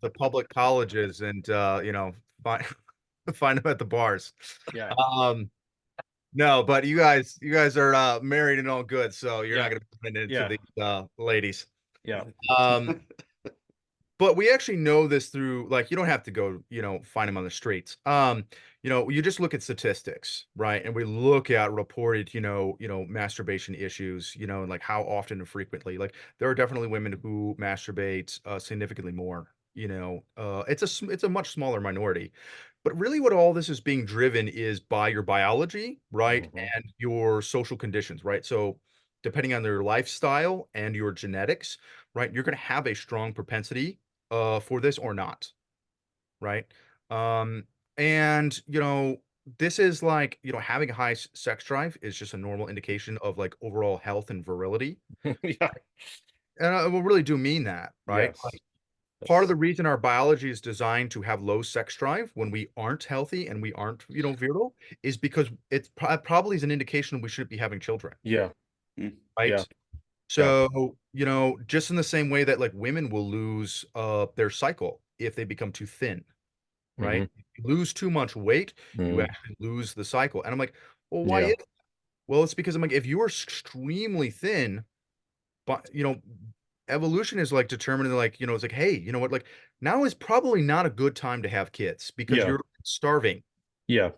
the public colleges and find find them at the bars. Yeah. Um no, but you guys are married and all good, so you're not Yeah. gonna run into Yeah. these ladies. Yeah. Um But we actually know this through like you don't have to go, find them on the streets. You just look at statistics, right? And we look at reported, masturbation issues, and like how often and frequently. Like there are definitely women who masturbate significantly more. It's a much smaller minority. But really what all this is being driven is by your biology, right? Mhm. And your social conditions, right? So depending on their lifestyle and your genetics, right, you're going to have a strong propensity for this or not, right? Um, and this is like having a high sex drive is just a normal indication of like overall health and virility, Yeah. and I will really do mean that, right? Yes. Like part of That's, the reason our biology is designed to have low sex drive when we aren't healthy and we aren't virile is because probably is an indication we should be having children, yeah. Mm. Yeah. right? Yeah. So, just in the same way that like women will lose their cycle if they become too thin, right? Hmm. If you lose too much weight, you Hmm. actually lose the cycle. And I'm like, well, why Yeah. is well, it's because I'm like, if you are extremely thin, but evolution is like determining like, it's like, hey, you know what, like now is probably not a good time to have kids because Yeah. you're starving, Yeah.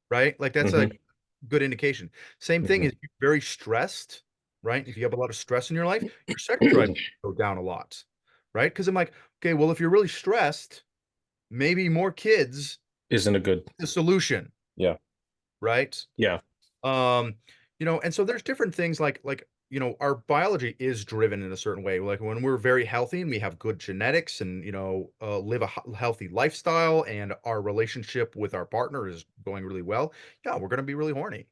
right? Like that's a Hmm. good indication. Same thing Hmm. is if you're very stressed, right? If you have a lot of stress in your life, your sex drive will go down a lot, right? Because I'm like, okay, well, if you're really stressed, maybe more kids Isn't a good. the solution, Yeah. right? Yeah. Um, and so there's different things like our biology is driven in a certain way. Like when we're very healthy and we have good genetics and live a healthy lifestyle and our relationship with our partner is going really well, yeah, we're gonna be really horny,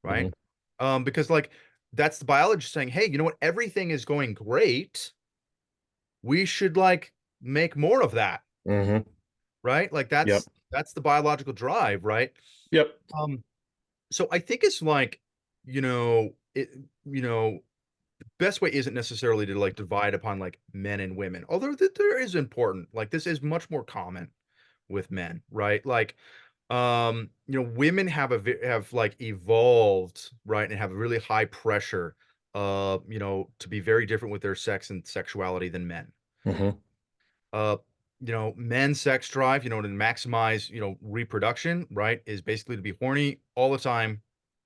right? Hmm. Because like that's the biology saying, hey, you know what? Everything is going great. We should like make more of that, Hmm. right? Like Yep. that's the biological drive, right? Yep. Um, so I think it's like, it, best way isn't necessarily to like divide upon like men and women, although there is important. Like this is much more common with men, right? Like women have have like evolved, right, and have really high pressure to be very different with their sex and sexuality than men. Mhm. Uh, men's sex drive, to maximize, reproduction, right, is basically to be horny all the time,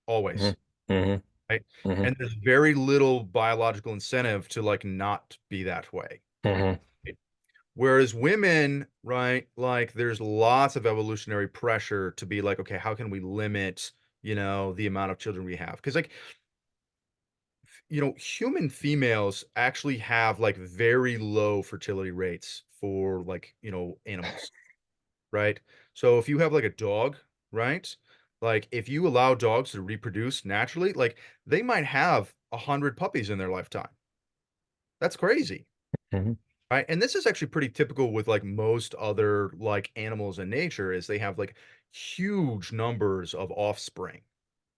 always, Mhm. Mhm. right? Mhm. And there's very little biological incentive to like not be that way. Mhm. Right? Whereas women, right, like there's lots of evolutionary pressure to be like, okay, how can we limit, the amount of children we have? Because like, human females actually have like very low fertility rates for like, animals, right? So if you have like a dog, right? Like if you allow dogs to reproduce naturally, like they might have 100 puppies in their lifetime. That's crazy, Mhm. right? And this is actually pretty typical with like most other like animals in nature is they have like huge numbers of offspring,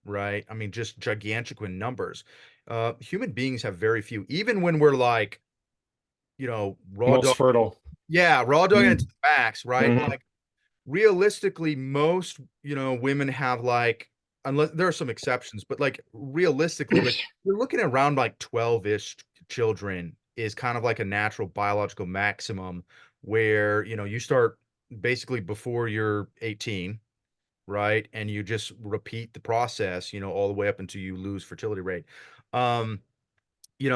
right? I mean, just gigantic numbers. Human beings have very few, even when we're like, raw Most dog. fertile. Yeah, raw dogging it to Mm. the max, right? Mhm. Like realistically, most, women have like, unless there are some exceptions, but like realistically, like you're looking at around like 12-ish children is kind of like a natural biological maximum where, you start basically before you're 18, right? And you just repeat the process, all the way up until you lose fertility rate. Um,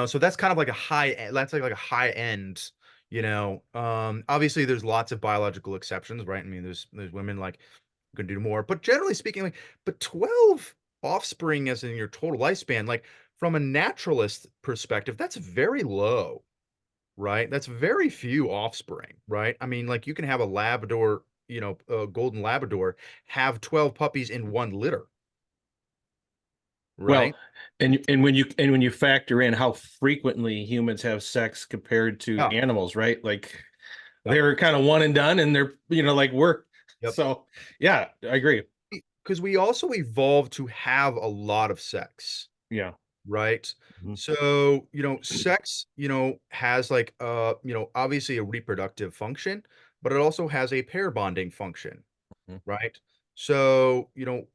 so that's kind of like that's like a high end, obviously there's lots of biological exceptions, right? I mean, there's women like who can do more, but generally speaking, like, but 12 offspring as in your total lifespan, like from a naturalist perspective, that's very low, right? That's very few offspring, right? I mean, like you can have a Labrador, a golden Labrador have 12 puppies in one litter, Well, right? and when you factor in how frequently humans have sex compared to Yeah. animals, right? Like Yep. they're kind of one and done, and they're like we're Yep. so yeah, I agree. Because we also evolved to have a lot of sex, Yeah. right? Mhm. So, sex, has like obviously a reproductive function, but it also has a pair bonding function, Mhm. right? So,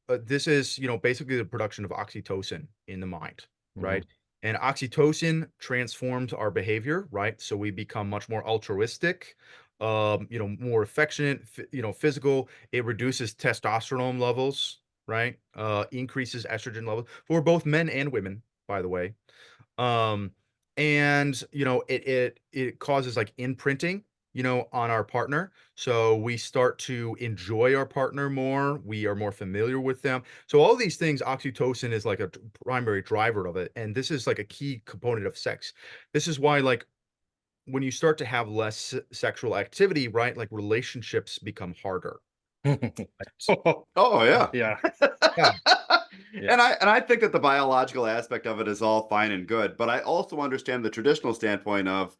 this is, basically the production of oxytocin in the mind, right? Mhm. And oxytocin transforms our behavior, right? So we become much more altruistic, more affectionate, physical. It reduces testosterone levels, right? Increases estrogen levels for both men and women, by the way. Um, and it causes like imprinting, on our partner. So we start to enjoy our partner more. We are more familiar with them. So all these things, oxytocin is like a primary driver of it. And this is like a key component of sex. This is why, like, when you start to have less sexual activity, right? Like relationships become harder. Right? Oh yeah. Yeah. Yeah. Yeah. And I think that the biological aspect of it is all fine and good, but I also understand the traditional standpoint of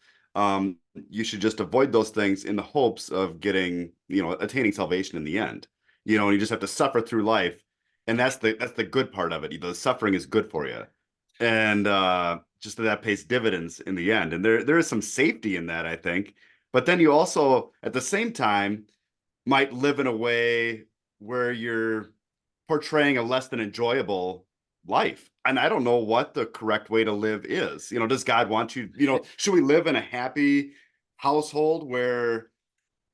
you should just avoid those things in the hopes of getting, attaining salvation in the end. And you just have to suffer through life, and that's the good part of it. The suffering is good for you, and just that pays dividends in the end. And there is some safety in that, I think. But then you also, at the same time, might live in a way where you're portraying a less than enjoyable life. And I don't know what the correct way to live is. Does God want you, should we live in a happy household where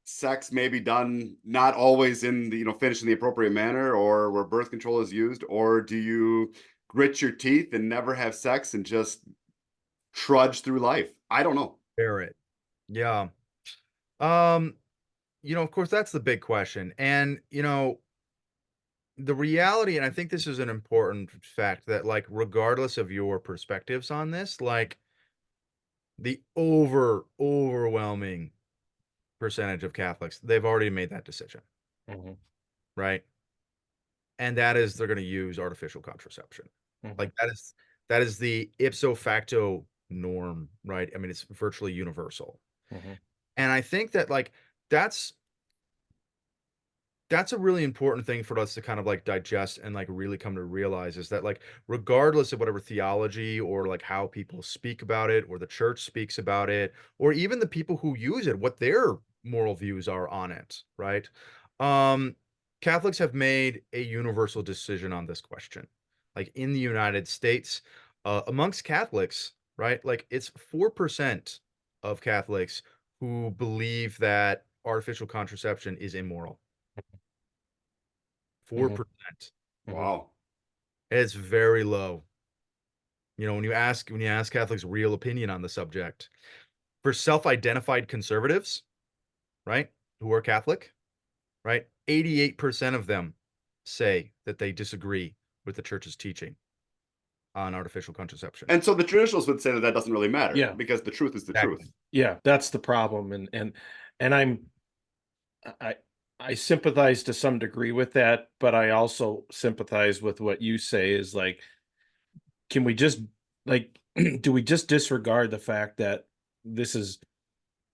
sex may be done not always in the, finished in the appropriate manner, or where birth control is used? Or do you grit your teeth and never have sex and just trudge through life? I don't know. Barrett. Yeah. Um, of course, that's the big question. And, the reality, and I think this is an important fact that, like, regardless of your perspectives on this, like, the overwhelming percentage of Catholics, they've already made that decision, Mhm. right? And that is they're going to use artificial contraception. Mhm. Like that is the ipso facto norm, right? I mean, it's virtually universal. Mhm. And I think that like that's that's a really important thing for us to kind of like digest and like really come to realize is that like regardless of whatever theology or like how people speak about it or the church speaks about it or even the people who use it what their moral views are on it, right? um Catholics have made a universal decision on this question, like in the United States. Amongst Catholics, right? Like it's 4% of Catholics who believe that artificial contraception is immoral. 4%. Wow. It's very low. You know, when you ask Catholics' real opinion on the subject. For self-identified conservatives, right, who are Catholic, right, 88% of them say that they disagree with the church's teaching on artificial contraception. And so the traditionalists would say that that doesn't really matter, Yeah. because the truth is the Exactly. truth. Yeah, that's the problem. And I I sympathize to some degree with that, but I also sympathize with what you say is like, can we just like do we just disregard the fact that this is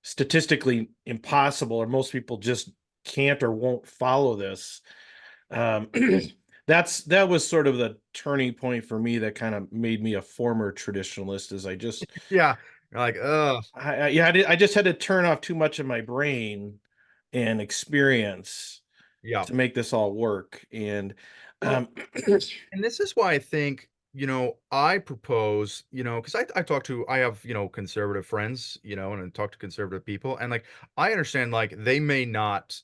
statistically impossible, or most people just can't or won't follow this? Um, that was sort of the turning point for me that kind of made me a former traditionalist. Is I just Yeah. You're like, ugh. yeah, I just had to turn off too much of my brain and experience Yeah. to make this all work. And Well, um, and this is why I think, I propose, because I talk to, I have, conservative friends, and I talk to conservative people. And like, I understand, like, they may not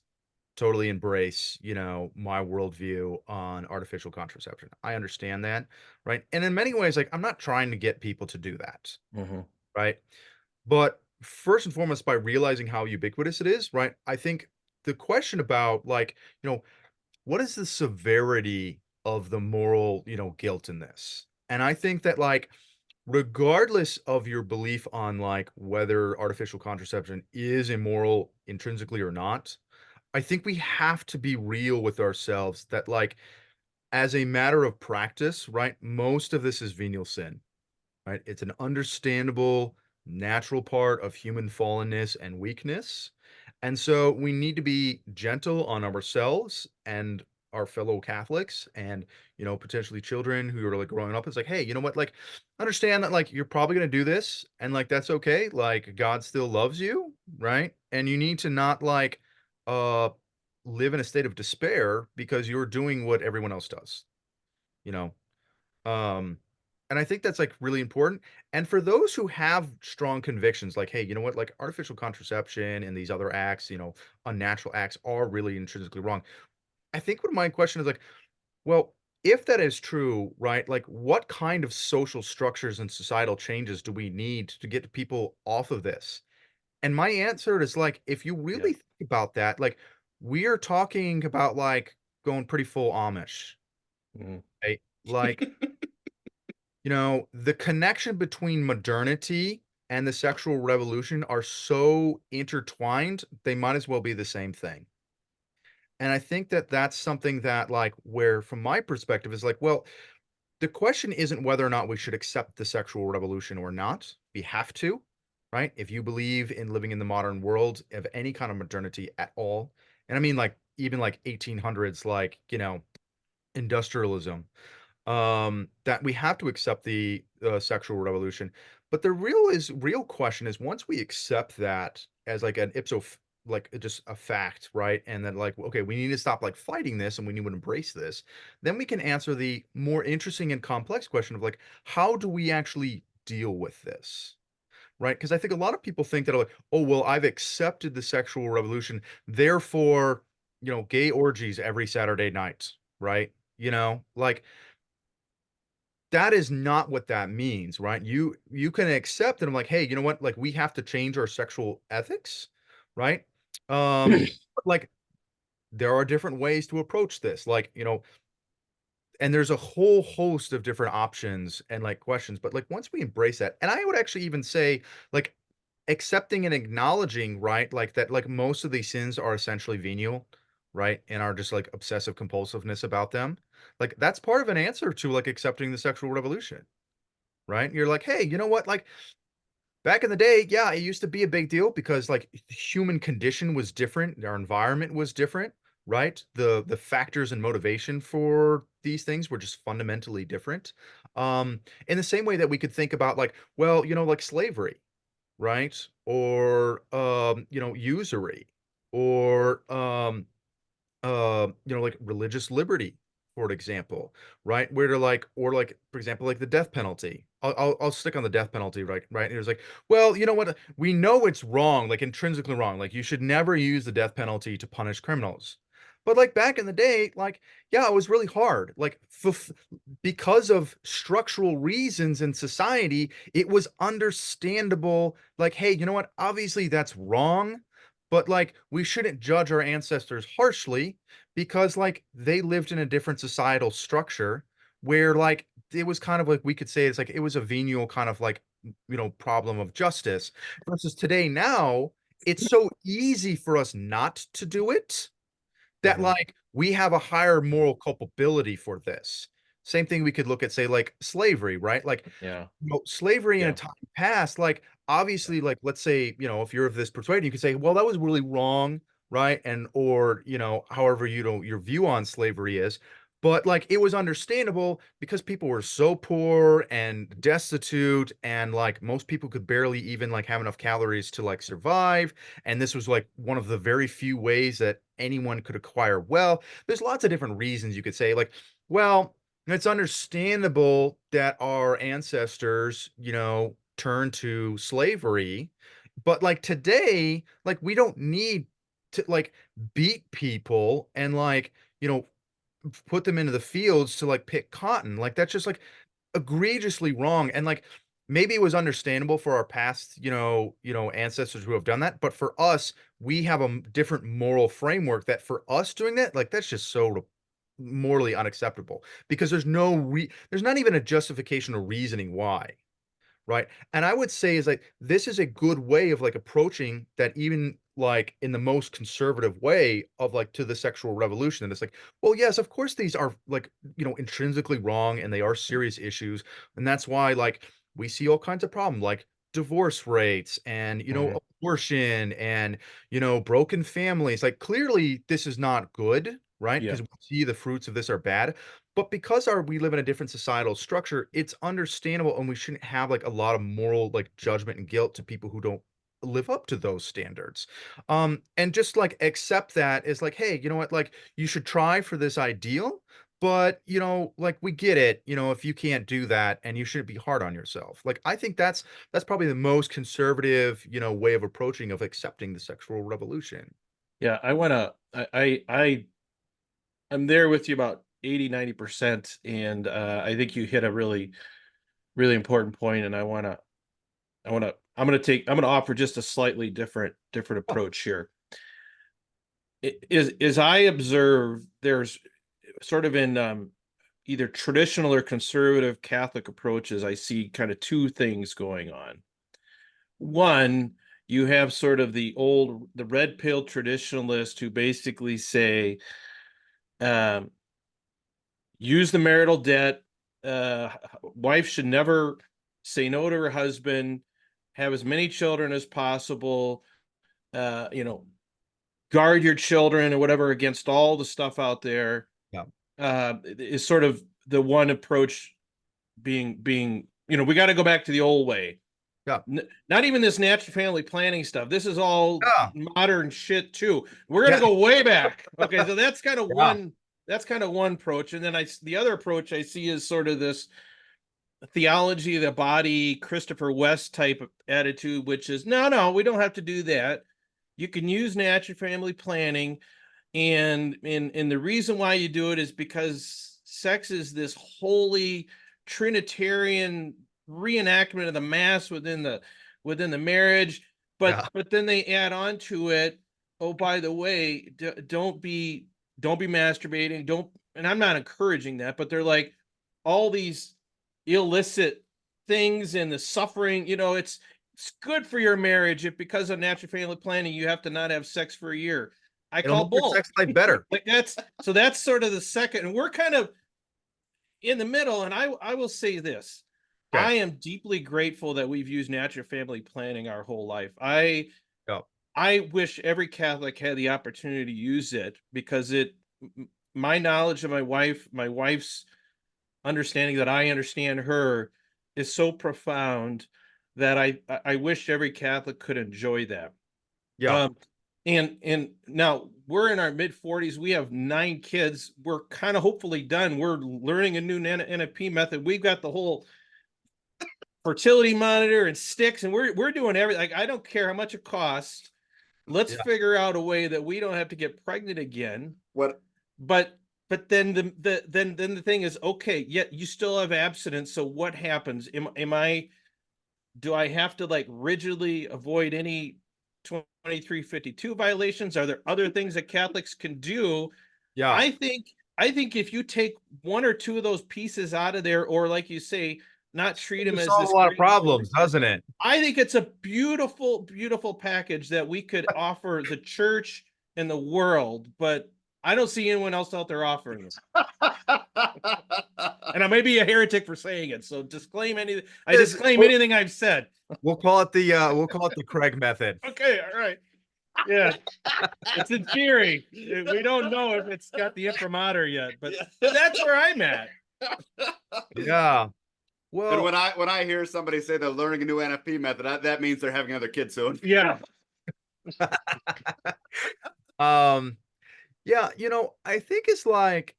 totally embrace, my worldview on artificial contraception. I understand that. Right. And in many ways, like, I'm not trying to get people to do that. mhm, Right. But first and foremost, by realizing how ubiquitous it is, right? I think the question about, like, what is the severity of the moral, guilt in this? And I think that, like, regardless of your belief on, like, whether artificial contraception is immoral intrinsically or not, I think we have to be real with ourselves that, like, as a matter of practice, right, most of this is venial sin, right? It's an understandable, natural part of human fallenness and weakness. And so we need to be gentle on ourselves and our fellow Catholics and, potentially children who are like growing up. It's like, hey, you know what? Like, understand that, like, you're probably going to do this and, like, that's okay. Like, God still loves you, right? And you need to not, like, uh, live in a state of despair because you're doing what everyone else does, you know? Um, and I think that's, like, really important. And for those who have strong convictions, like, hey, you know what, like, artificial contraception and these other acts, unnatural acts are really intrinsically wrong. I think what my question is like, well, if that is true, right, like, what kind of social structures and societal changes do we need to get people off of this? And my answer is like, if you yeah. really think about that, like, we are talking about, like, going pretty full Amish, Mhm. right? Like, the connection between modernity and the sexual revolution are so intertwined, they might as well be the same thing. And I think that that's something that, like, where from my perspective is like, well, the question isn't whether or not we should accept the sexual revolution or not. We have to, right? If you believe in living in the modern world of any kind of modernity at all, and I mean, like, even like 1800s, like, industrialism, that we have to accept the sexual revolution. But the real question is, once we accept that as like an like just a fact, right? And then, like, okay, we need to stop like fighting this and we need to embrace this, then we can answer the more interesting and complex question of like, how do we actually deal with this? Right? Because I think a lot of people think that, like, oh, well, I've accepted the sexual revolution, therefore, gay orgies every Saturday night, right? Like, that is not what that means, right? You can accept that I'm like, "Hey, you know what? Like, we have to change our sexual ethics," right? But, like, there are different ways to approach this, like, and there's a whole host of different options and, like, questions, but, like, once we embrace that, and I would actually even say, like, accepting and acknowledging, right, like, that, like, most of these sins are essentially venial, right, and are just, like, obsessive compulsiveness about them. Like, that's part of an answer to, like, accepting the sexual revolution. Right? You're like, "Hey, you know what? Like, back in the day, yeah, it used to be a big deal because, like, the human condition was different, our environment was different, right? The factors and motivation for these things were just fundamentally different." In the same way that we could think about, like, well, like slavery, right? Or, usury or, like religious liberty, for example, right? Where they're like, or like, for example, like the death penalty. I'll stick on the death penalty, right? Right. It was like, well, you know what? We know it's wrong, like intrinsically wrong. Like you should never use the death penalty to punish criminals. But like back in the day, like, yeah, it was really hard. Like because of structural reasons in society, it was understandable. Like, hey, you know what? Obviously that's wrong, but like we shouldn't judge our ancestors harshly because like they lived in a different societal structure where like it was kind of like we could say it's like it was a venial kind of like problem of justice versus today. Now it's so easy for us not to do it that Mhm. like we have a higher moral culpability for this. Same thing we could look at, say, like slavery, right? Like, Yeah. slavery in a Yeah. time past, like obviously, like let's say, if you're of this persuasion, you could say, well, that was really wrong, right? And or however your view on slavery is. But like it was understandable because people were so poor and destitute, and like most people could barely even like have enough calories to like survive. And this was like one of the very few ways that anyone could acquire wealth. There's lots of different reasons you could say, like, well, it's understandable that our ancestors, turned to slavery, but like today, like we don't need to like beat people and like, you know, put them into the fields to like pick cotton. Like that's just like egregiously wrong. And like maybe it was understandable for our past, ancestors who have done that, but for us, we have a different moral framework that for us doing that, like that's just so morally unacceptable because there's not even a justification or reasoning why. Right. And I would say is like this is a good way of like approaching that even like in the most conservative way of like to the sexual revolution. And it's like, well, yes, of course these are like, intrinsically wrong and they are serious issues. And that's why like we see all kinds of problems like divorce rates and Mhm. abortion and broken families. Like clearly this is not good, right? Yeah. Because we see the fruits of this are bad. But because we live in a different societal structure, it's understandable and we shouldn't have like a lot of moral like judgment and guilt to people who don't live up to those standards. And just like accept that as like, hey, you know what, like you should try for this ideal, but like we get it, if you can't do that and you shouldn't be hard on yourself. Like I think that's probably the most conservative, way of approaching of accepting the sexual revolution. Yeah. I'm there with you about 80, 90%. And I think you hit a really, really important point. And I'm gonna offer just a slightly different Oh, approach here. As I observe, there's sort of in either traditional or conservative Catholic approaches, I see kind of two things going on. One, you have sort of the red pill traditionalist who basically say, um, use the marital debt. Wife should never say no to her husband, have as many children as possible, uh, you know, guard your children or whatever against all the stuff out there. yeah, Is sort of the one approach being we got to go back to the old way. yeah, Not even this natural family planning stuff. This is all yeah, modern shit too. We're gonna yeah, go way back. Okay, so that's kind of yeah, one. That's kind of one approach, and then the other approach I see is sort of this theology of the body, Christopher West type of attitude, which is no, we don't have to do that. You can use natural family planning, and the reason why you do it is because sex is this holy Trinitarian reenactment of the mass within the marriage. But yeah. but then they add on to it, oh, by the way, don't be masturbating, don't. And I'm not encouraging that, but they're like all these illicit things and the suffering. It's good for your marriage if because of natural family planning you have to not have sex for a year. I It'll call make your bull. sex life better. Like that's sort of the second, and we're kind of in the middle. And I will say this: Okay. I am deeply grateful that we've used natural family planning our whole life. I wish every Catholic had the opportunity to use it because my knowledge of my wife's understanding that I understand her is so profound that I wish every Catholic could enjoy that. Yeah. Um, And now we're in our mid-40s. We have 9 kids. We're kind of hopefully done. We're learning a new NFP method. We've got the whole fertility monitor and sticks, and we're doing everything. Like, I don't care how much it costs. Let's Yeah. figure out a way that we don't have to get pregnant again. What But then the thing is, okay, yet you still have abstinence. So what happens? Do I have to like rigidly avoid any 2352 violations? Are there other things that Catholics can do? Yeah. I think if you take 1 or 2 of those pieces out of there, or like you say, not treat them It as solves this a lot of great problems, doesn't it? I think it's a beautiful, beautiful package that we could offer the church and the world, but I don't see anyone else out there offering it. And I may be a heretic for saying it, so disclaim anything I've said. We'll call it the Craig method. Okay, all right. Yeah, it's in theory. We don't know if it's got the imprimatur yet, but that's where I'm at. Yeah. And Well, when I hear somebody say they're learning a new NFP method, that means they're having another kid soon. Yeah. yeah, I think it's like,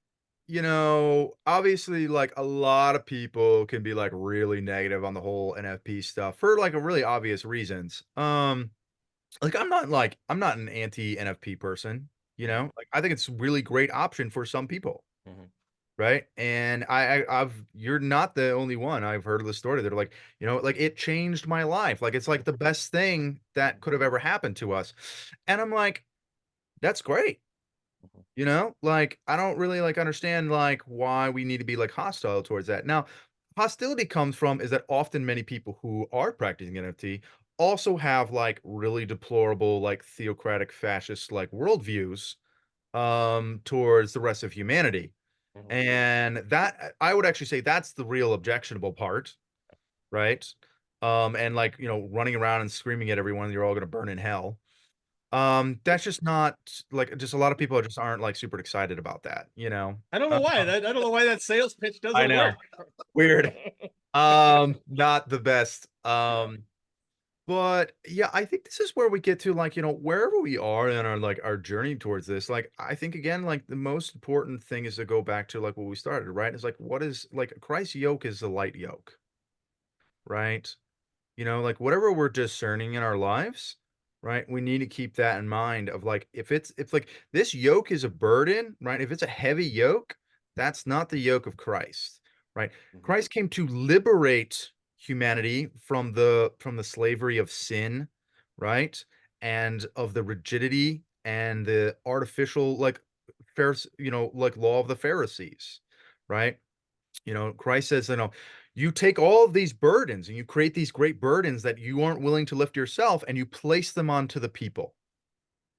obviously like a lot of people can be like really negative on the whole NFP stuff for like a really obvious reasons. Like I'm not an anti NFP person, like I think it's a really great option for some people. Mhm. Right. And you're not the only one. I've heard of the story that are like, like it changed my life. Like it's like the best thing that could have ever happened to us. And I'm like, that's great. Like I don't really like understand like why we need to be like hostile towards that. Now, hostility comes from is that often many people who are practicing NFT also have like really deplorable, like theocratic fascist like worldviews towards the rest of humanity. Mhm. And that I would actually say that's the real objectionable part, right? And like, running around and screaming at everyone, you're all gonna burn in hell. That's just not like just a lot of people just aren't like super excited about that. I don't know why. I don't know why that sales pitch I doesn't know. work. Weird. Not the best. But yeah, I think this is where we get to like, wherever we are in our like our journey towards this, like I think again, like the most important thing is to go back to like what we started, right? It's like what is like Christ's yoke is the light yoke, right? Like whatever we're discerning in our lives, right? We need to keep that in mind of like if like this yoke is a burden, right? If it's a heavy yoke, that's not the yoke of Christ, right? Mhm. Christ came to liberate humanity from the slavery of sin, right? And of the rigidity and the artificial like like law of the Pharisees, right? Christ says, you take all of these burdens and you create these great burdens that you aren't willing to lift yourself and you place them onto the people,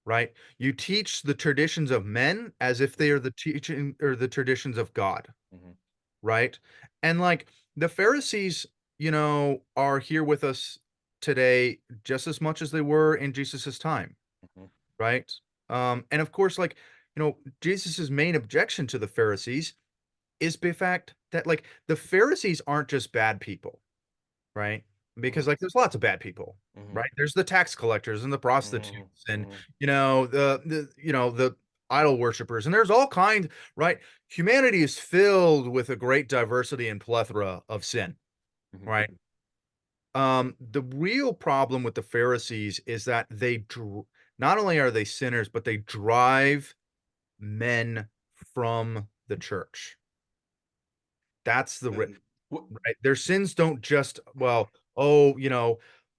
right? You teach the traditions of men as if they are the teaching or the traditions of God, Mhm. right? And like the Pharisees, are here with us today just as much as they were in Jesus's time, Mhm. right? And of course, like, Jesus's main objection to the Pharisees is the fact that like the Pharisees aren't just bad people, right? Because Mhm. like there's lots of bad people, Mhm. right? There's the tax collectors and the Mhm. prostitutes and Mhm. the idol worshipers and there's all kinds, right? Humanity is filled with a great diversity and plethora of sin, Mhm. right? The real problem with the Pharisees is that not only are they sinners, but they drive men from the church. That's the And right? Their sins don't just, well, oh,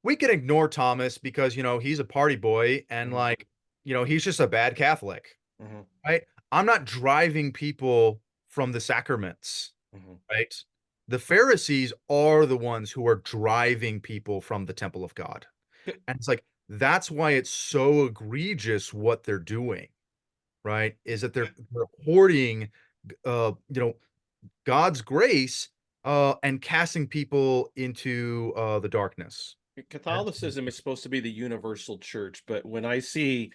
we can ignore Thomas because, he's a party boy and Mhm. like, he's just a bad Catholic, Mhm. right? I'm not driving people from the sacraments, Mhm. right? The Pharisees are the ones who are driving people from the temple of God. And it's like, that's why it's so egregious what they're doing, right? Is that they're hoarding, uh, God's grace, and casting people into, the darkness. Catholicism is supposed to be the universal church, but when I see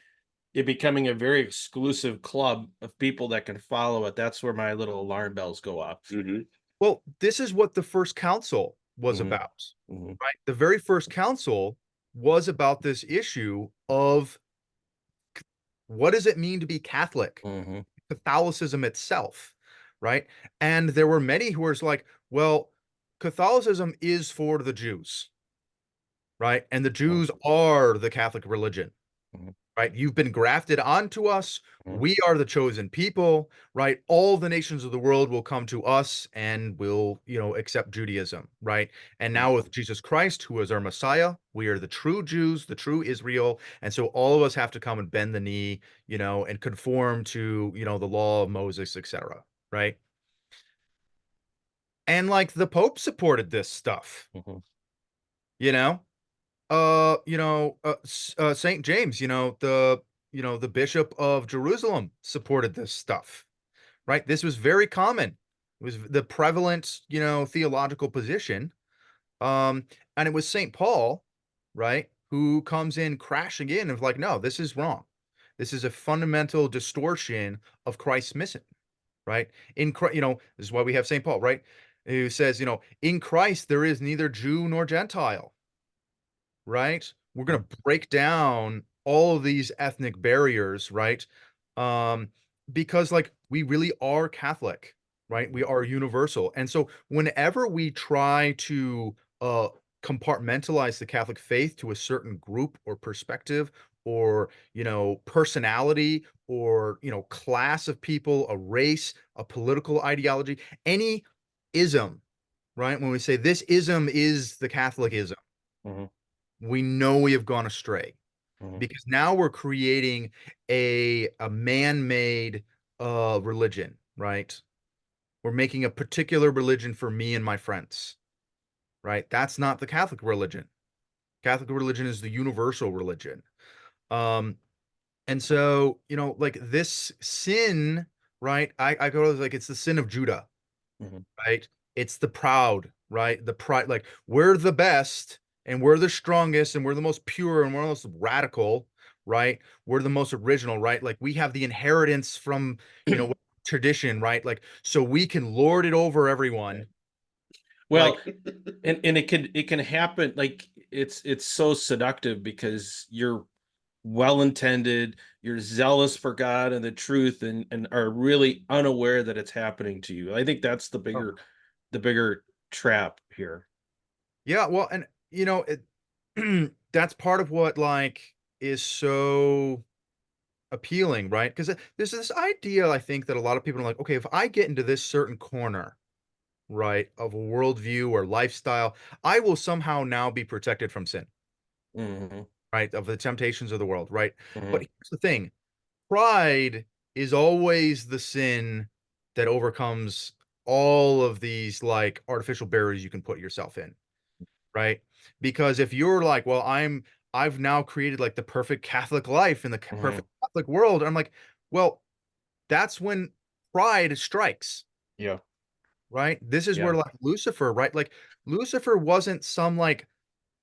it becoming a very exclusive club of people that can follow it, that's where my little alarm bells go off. mhm. Well, this is what the first council was Mhm. about, Mhm. right? The very first council was about this issue of What does it mean to be Catholic? Mm-hmm. Catholicism itself, right? And there were many who were like, well, Catholicism is for the Jews, right? And the Jews are the Catholic religion, Mm-hmm. right? You've been grafted onto us. Mm-hmm. We are the chosen people, right? All the nations of the world will come to us and will, accept Judaism, right? And now with Jesus Christ, who is our Messiah, we are the true Jews, the true Israel. And so all of us have to come and bend the knee, and conform to, the law of Moses, etc. Right? And like the Pope supported this stuff, Mm-hmm. you know? Saint James, the Bishop of Jerusalem supported this stuff, right? This was very common. It was the prevalent, theological position. Um, and it was Saint Paul, right, who comes in crashing in and was like, no, this is wrong. This is a fundamental distortion of Christ's mission, right? In Christ, this is why we have Saint Paul, right? Who says, in Christ there is neither Jew nor Gentile, right? We're going to break down all of these ethnic barriers, right? Um, because like we really are Catholic, right? We are universal. And so whenever we try to compartmentalize the Catholic faith to a certain group or perspective or, personality or, class of people, a race, a political ideology, any ism, right? When we say this ism is the Catholicism, Mm-hmm. we know we have gone astray Mm-hmm. because now we're creating a man-made religion, right? We're making a particular religion for me and my friends, right? That's not the Catholic religion. Catholic religion is the universal religion. Um, and so, like this sin, right? I go to like it's the sin of Judah, Mm-hmm. right? It's the proud, right? The pride, like we're the best and we're the strongest and we're the most pure and we're the most radical, right? We're the most original, right? Like we have the inheritance from, tradition, right? Like so we can lord it over everyone. Well, Like, and it can happen, like it's so seductive because you're well intended, you're zealous for God and the truth, and are really unaware that it's happening to you. I think that's the bigger trap here. yeah, well, and that's part of what like is so appealing, right? Because there's this idea, I think, that a lot of people are like, okay, if I get into this certain corner, right, of a worldview or lifestyle, I will somehow now be protected from sin, Hmm. right? Of the temptations of the world, right? But Hmm. here's the thing, pride is always the sin that overcomes all of these like artificial barriers you can put yourself in, right? Because if you're like, well, I've now created like the perfect Catholic life in the Hmm. perfect Catholic world, I'm like, well, that's when pride strikes, Yeah. right? This is where Yeah. like Lucifer, right? Like Lucifer wasn't some like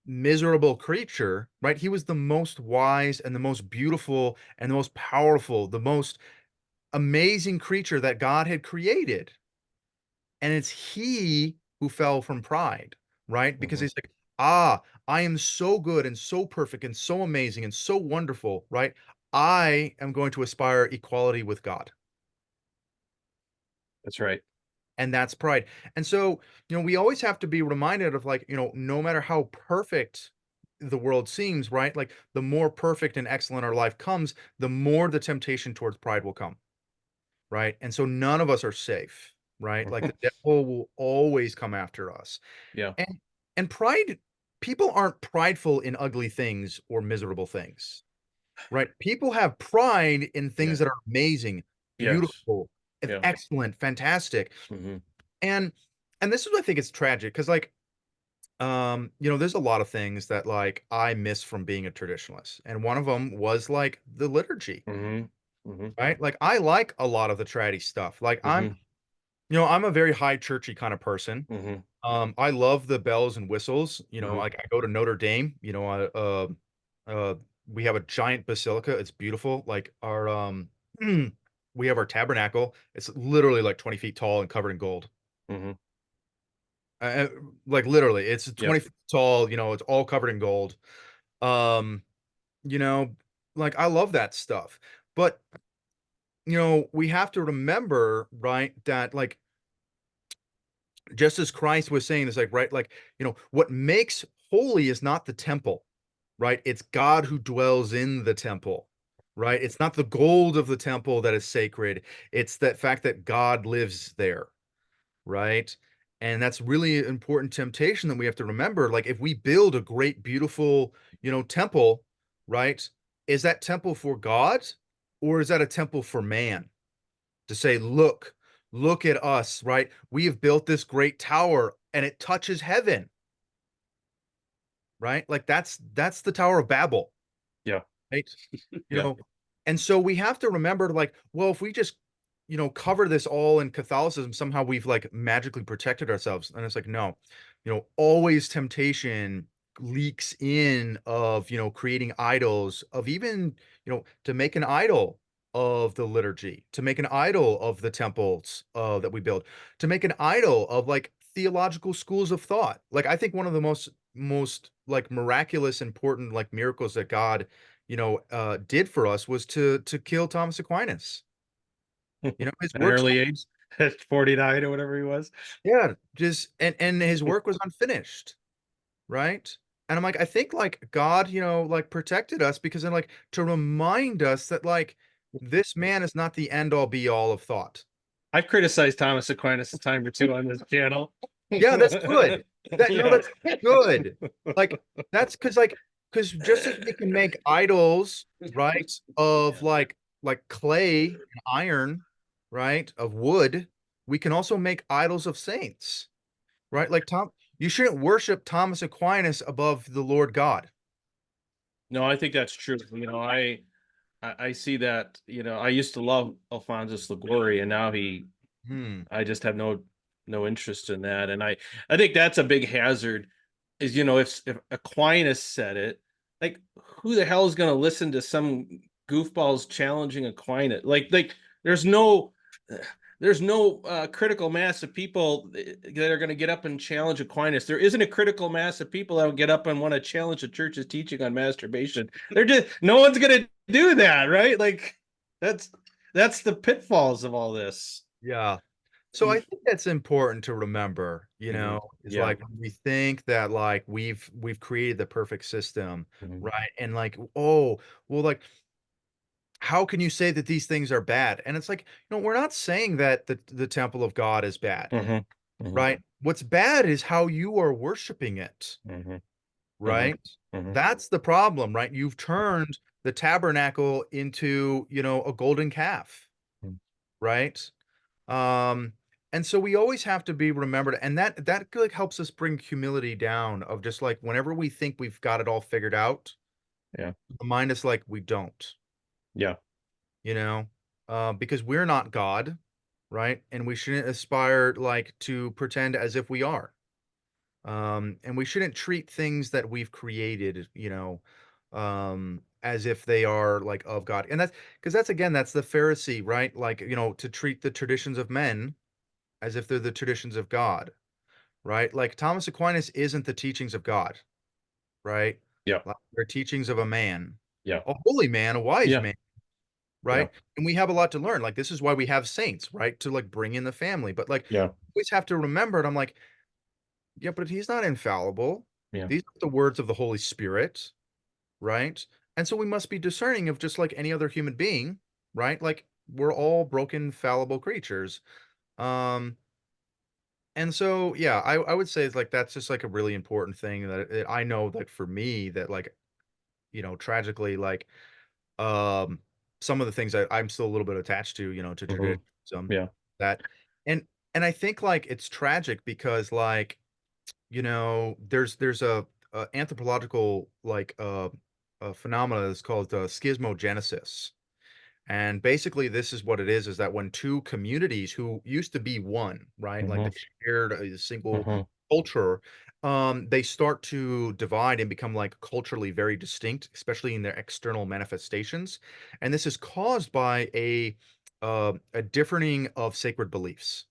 miserable creature, right? He was the most wise and the most beautiful and the most powerful, the most amazing creature that God had created. And it's he who fell from pride, right? Because Hmm. he's like, ah, I am so good and so perfect and so amazing and so wonderful, right? I am going to aspire equality with God. That's right. And that's pride. And so, we always have to be reminded of like, no matter how perfect the world seems, right? Like the more perfect and excellent our life comes, the more the temptation towards pride will come, right? And so none of us are safe, right? Like the devil will always come after us. Yeah. And and pride, people aren't prideful in ugly things or miserable things, right? People have pride in things Yeah. that are amazing, Yes. beautiful, Yeah. excellent, fantastic. Hmm. And this is what I think is tragic because like there's a lot of things that like I miss from being a traditionalist. And one of them was like the liturgy, Hmm. Hmm. right? Like I like a lot of the traddy stuff. Like Hmm. I'm a very high churchy kind of person. Hmm. I love the bells and whistles. Hmm. Like I go to Notre Dame. Uh, we have a giant basilica. It's beautiful. Like our we have our tabernacle. It's literally like 20 feet tall and covered in gold. Hmm. Uh, like literally, it's 20 Yep. feet tall. It's all covered in gold. Um, you know, like I love that stuff. But we have to remember, right, that like just as Christ was saying, it's like, right, like, what makes holy is not the temple, right? It's God who dwells in the temple, right? It's not the gold of the temple that is sacred. It's that fact that God lives there, right? And that's really important temptation that we have to remember. Like, if we build a great, beautiful, temple, right? Is that temple for God, or is that a temple for man? To say, look at us, right? We have built this great tower and it touches heaven, right? Like that's the Tower of Babel, Yeah. right? You Yeah. know, and so we have to remember, like, well, if we just, cover this all in Catholicism, somehow we've like magically protected ourselves. And it's like, no, always temptation leaks in of, creating idols, of even, to make an idol of the liturgy, to make an idol of the temples that we build, to make an idol of like theological schools of thought. Like, I think one of the most like miraculous, important like miracles that God, did for us was to kill Thomas Aquinas. His At an works, early age, at 49 or whatever he was. yeah, just and his work was unfinished, right? And I'm like, I think like God, like protected us because then like to remind us that like this man is not the end all be all of thought. I've criticized Thomas Aquinas a time or two on this channel. Yeah, that's good. That no, Yeah. that's good. Like that's because just as we can make idols, right, of like clay and iron, right, of wood, we can also make idols of saints, right? Like you shouldn't worship Thomas Aquinas above the Lord God. No, I think that's true. I see that, I used to love Alphonsus Liguori, and now Hmm. I just have no interest in that. And I think that's a big hazard is, if Aquinas said it, like who the hell is going to listen to some goofballs challenging Aquinas? Like there's no critical mass of people that are going to get up and challenge Aquinas. There isn't a critical mass of people that will get up and want to challenge the church's teaching on masturbation. They're just no one's going to do that, right? Like that's that's the pitfalls of all this. Yeah. So I think that's important to remember, Mhm. is Yeah. like when we think that like we've created the perfect system, Mhm. right? And like, oh, well, like how can you say that these things are bad? And it's like, we're not saying that the temple of God is bad, Mhm. Mhm. right? What's bad is how you are worshiping it, Mhm. Mhm. right? Mhm. That's the problem, right? You've turned the tabernacle into, a golden calf, Mhm. right? Um, and so we always have to be remembered, and that like helps us bring humility down of just like whenever we think we've got it all figured out, Yeah. remind us like we don't, Yeah. you know, because we're not God, right? And we shouldn't aspire like to pretend as if we are. And we shouldn't treat things that we've created, as if they are like of God. And that's because that's again, that's the Pharisee, right? Like, to treat the traditions of men as if they're the traditions of God, right? Like Thomas Aquinas isn't the teachings of God, right? Yeah. Like they're teachings of a man, Yeah. a holy man, a wise Yeah. man, Yeah. right? And we have a lot to learn. Like this is why we have saints, right? To like bring in the family. But like Yeah. always have to remember it. I'm like, yeah, but he's not infallible. Yeah. These are the words of the Holy Spirit, right? And so we must be discerning of just like any other human being, right? Like we're all broken, fallible creatures. Um, And so, yeah, I would say it's like that's just like a really important thing that I know that for me that like, tragically like um some of the things that I'm still a little bit attached to, to Mhm. traditionalism Yeah. that and I think like it's tragic because like, there's a anthropological like a phenomena that's called schismogenesis. And basically, this is what it is that when two communities who used to be one, right? Like they Mhm. shared a single Mhm. culture, they start to divide and become like culturally very distinct, especially in their external manifestations. And this is caused by a differing of sacred beliefs.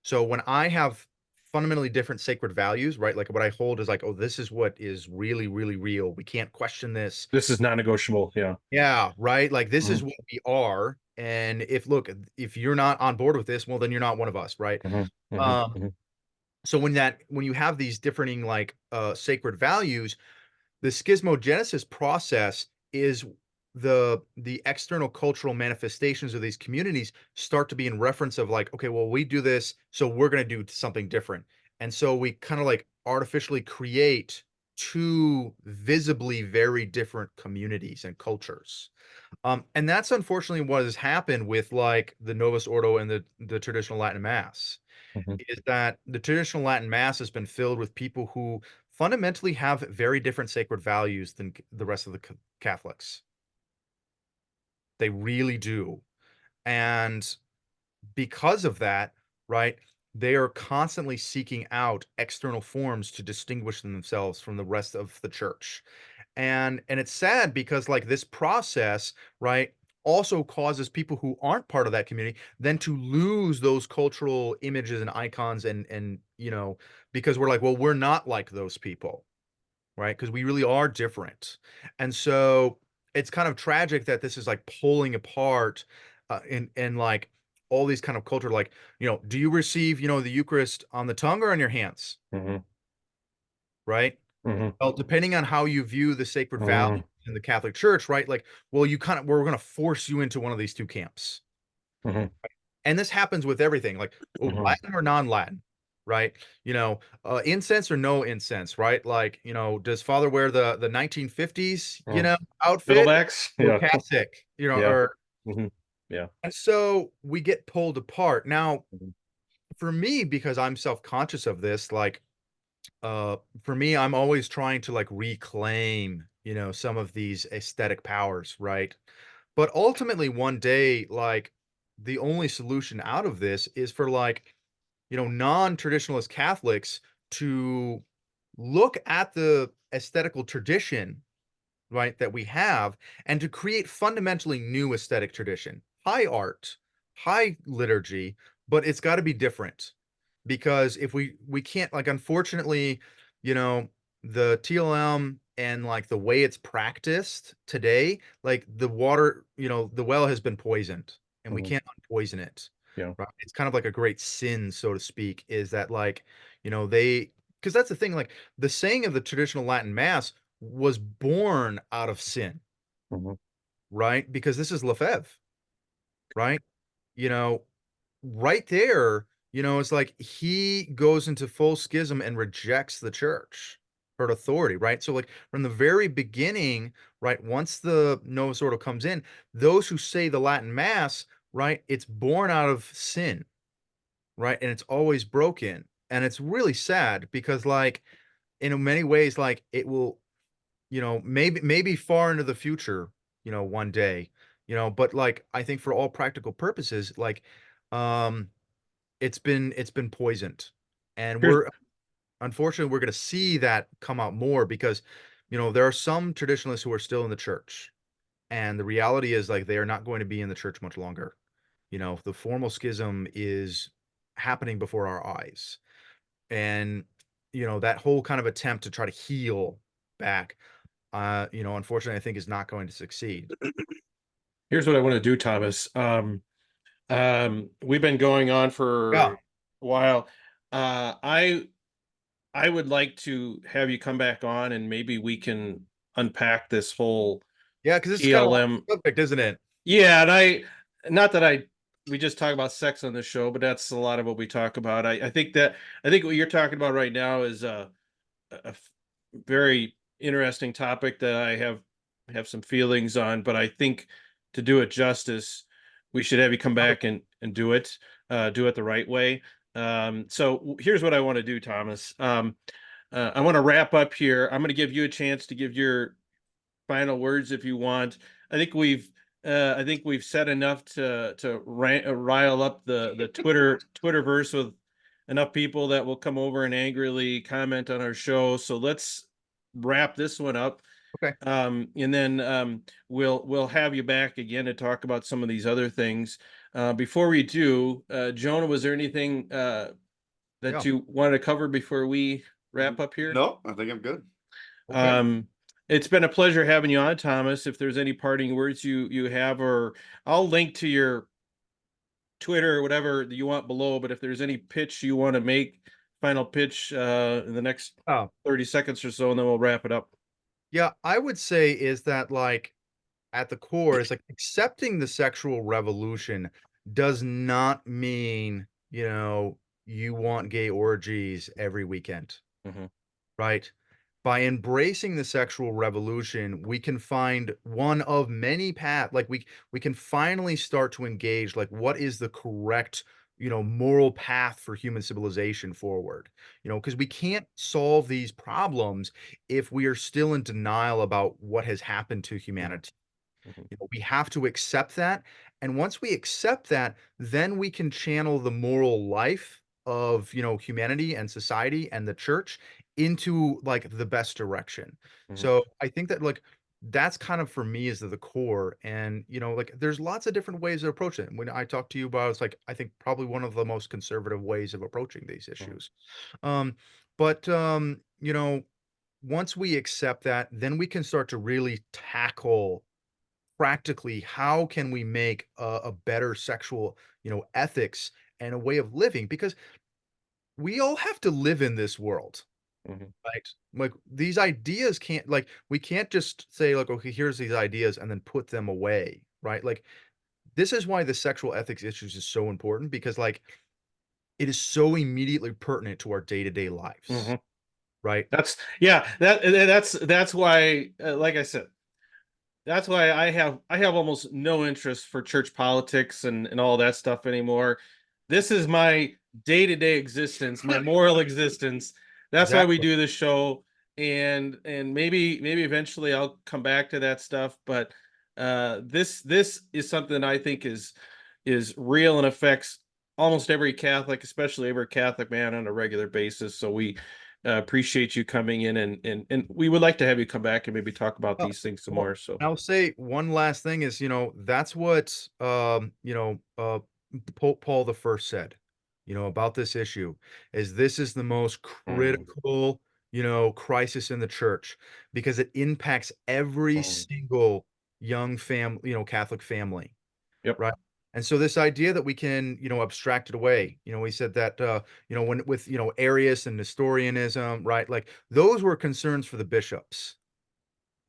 So when I have fundamentally different sacred values, right? Like what I hold is like, oh, this is what is really, really real. We can't question this. This is non-negotiable. Yeah. Yeah, right. Like this is Mhm. what we are. And if you're not on board with this, well, then you're not one of us, right? Mhm. Mhm. Um, Mhm. so when you have these differing like sacred values, the schismogenesis process is the external cultural manifestations of these communities start to be in reference of like, okay, well, we do this, so we're going to do something different. And so we kind of like artificially create two visibly very different communities and cultures. And that's unfortunately what has happened with like the Novus Ordo and the traditional Latin Mass, Mhm. is that the traditional Latin Mass has been filled with people who fundamentally have very different sacred values than the rest of the Catholics. They really do. And because of that, right, they are constantly seeking out external forms to distinguish themselves from the rest of the church. And it's sad because like this process, right, also causes people who aren't part of that community then to lose those cultural images and icons and because we're like, well, we're not like those people, right? Because we really are different. And so it's kind of tragic that this is like pulling apart in like all these kind of culture, like, do you receive, the Eucharist on the tongue or on your hands, Mhm. right? Mhm. Well, depending on how you view the sacred values Mhm. in the Catholic Church, right? Like, well, we're going to force you into one of these two camps. Mhm. And this happens with everything, like, oh, Mhm. Latin or non-Latin, right? Incense or no incense, right? Like, does Father wear the 1950s, Mhm. outfit Middlebacks. or Yeah. cassock, Yeah. or Mhm. Yeah. and so we get pulled apart. Now, Mhm. for me, because I'm self-conscious of this, like, for me, I'm always trying to like reclaim, some of these aesthetic powers, right? But ultimately, one day, like, the only solution out of this is for like, non-traditionalist Catholics to look at the aesthetical tradition, right, that we have, and to create fundamentally new aesthetic tradition. High art, high liturgy, but it's got to be different. Because if we can't, like, unfortunately, you know, the TLM and like the way it's practiced today, like the water, the well has been poisoned and we Mhm. can't unpoison it. Yeah. Right. It's kind of like a great sin, so to speak, is that like, they, because that's the thing, like the saying of the traditional Latin Mass was born out of sin, Mhm. right? Because this is Lefebvre, right? You know, right there, it's like he goes into full schism and rejects the church for authority, right? So, like from the very beginning, right, once the Novus Ordo comes in, those who say the Latin Mass, right, it's born out of sin, right? And it's always broken. And it's really sad because, like, in many ways, like it will, maybe far into the future, one day, but like I think for all practical purposes, like, um, it's been poisoned. And Here's unfortunately we're gonna see that come out more because, there are some traditionalists who are still in the church. And the reality is like they are not going to be in the church much longer. The formal schism is happening before our eyes. And, that whole kind of attempt to try to heal back, unfortunately, I think is not going to succeed. here's what I want to do, Thomas. We've been going on for Yeah. a while. I would like to have you come back on and maybe we can unpack this whole Yeah, because this is kind of TLM. a subject, isn't it? Yeah, and not that we just talk about sex on the show, but that's a lot of what we talk about. I think what you're talking about right now is a very interesting topic that I have some feelings on, but I think to do it justice, we should have you come back and do it the right way. So here's what I want to do, Thomas. I want to wrap up here. I'm going to give you a chance to give your final words if you want. I think we've said enough to rile up the Twitterverse with enough people that will come over and angrily comment on our show. So let's wrap this one up. Okay. And then we'll have you back again to talk about some of these other things. Before we do, Jonah, was there anything that Yeah. you wanted to cover before we wrap up here? No, I think I'm good. Okay. It's been a pleasure having you on, Thomas. If there's any parting words you have, or I'll link to your Twitter or whatever that you want below, but if there's any pitch you want to make, final pitch in the next Oh, 30 seconds or so, and then we'll wrap it up. yeah, I would say is that like at the core is like accepting the sexual revolution does not mean, you want gay orgies every weekend, Mhm, right? By embracing the sexual revolution, we can find one of many paths. Like we can finally start to engage like what is the correct, moral path for human civilization forward. Because we can't solve these problems if we are still in denial about what has happened to mhm, humanity. mhm, We have to accept that. And once we accept that, then we can channel the moral life of, humanity and society and the church into like the best direction. mhm, So I think that like that's kind of for me is the core. And, like there's lots of different ways of approaching it. When I talk to you about it's like I think probably one of the most conservative ways of approaching these mhm, issues. But once we accept that, then we can start to really tackle practically how can we make a better sexual ethics and a way of living because we all have to live in this world, mhm. right? Like these ideas can't like we can't just say like okay here's these ideas and then put them away, right? Like this is why the sexual ethics issues is so important because like it is so immediately pertinent to our day-to-day lives, Mhm. right? That's yeah, that's why, like I said, that's why I have almost no interest for church politics and all that stuff anymore. This is my day-to-day existence, my moral existence. That's why we Exactly. do this show. And maybe eventually I'll come back to that stuff, but this is something I think is real and affects almost every Catholic, especially every Catholic man on a regular basis. So we appreciate you coming in, and we would like to have you come back and maybe talk about Oh, these things some well, more. So I'll say one last thing is, that's what Pope Paul the First said, about this issue, is this is the most mhm, critical, crisis in the church because it impacts every mhm. single young family, Catholic family, Yep. right? And so this idea that we can, abstract it away, he said that, when with, Arius and Nestorianism, right? Like those were concerns for the bishops.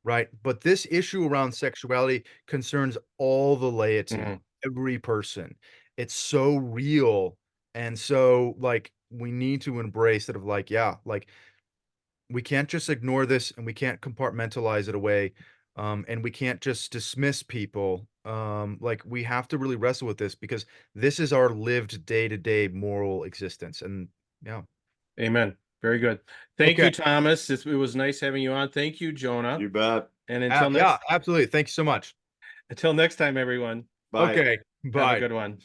Right, but this issue around sexuality concerns all the laity, Mhm. every person. It's so real, and so, like, we need to embrace that of like, yeah, like, we can't just ignore this, and we can't compartmentalize it away, and we can't just dismiss people, like, we have to really wrestle with this because this is our lived day-to-day moral existence, and yeah. Amen. Very good. Thank Okay, you, Thomas. It was nice having you on. Thank you, Jonah. You bet. And yeah, absolutely, thank you so much. until next time, everyone, Bye. Okay, have a bye. good one.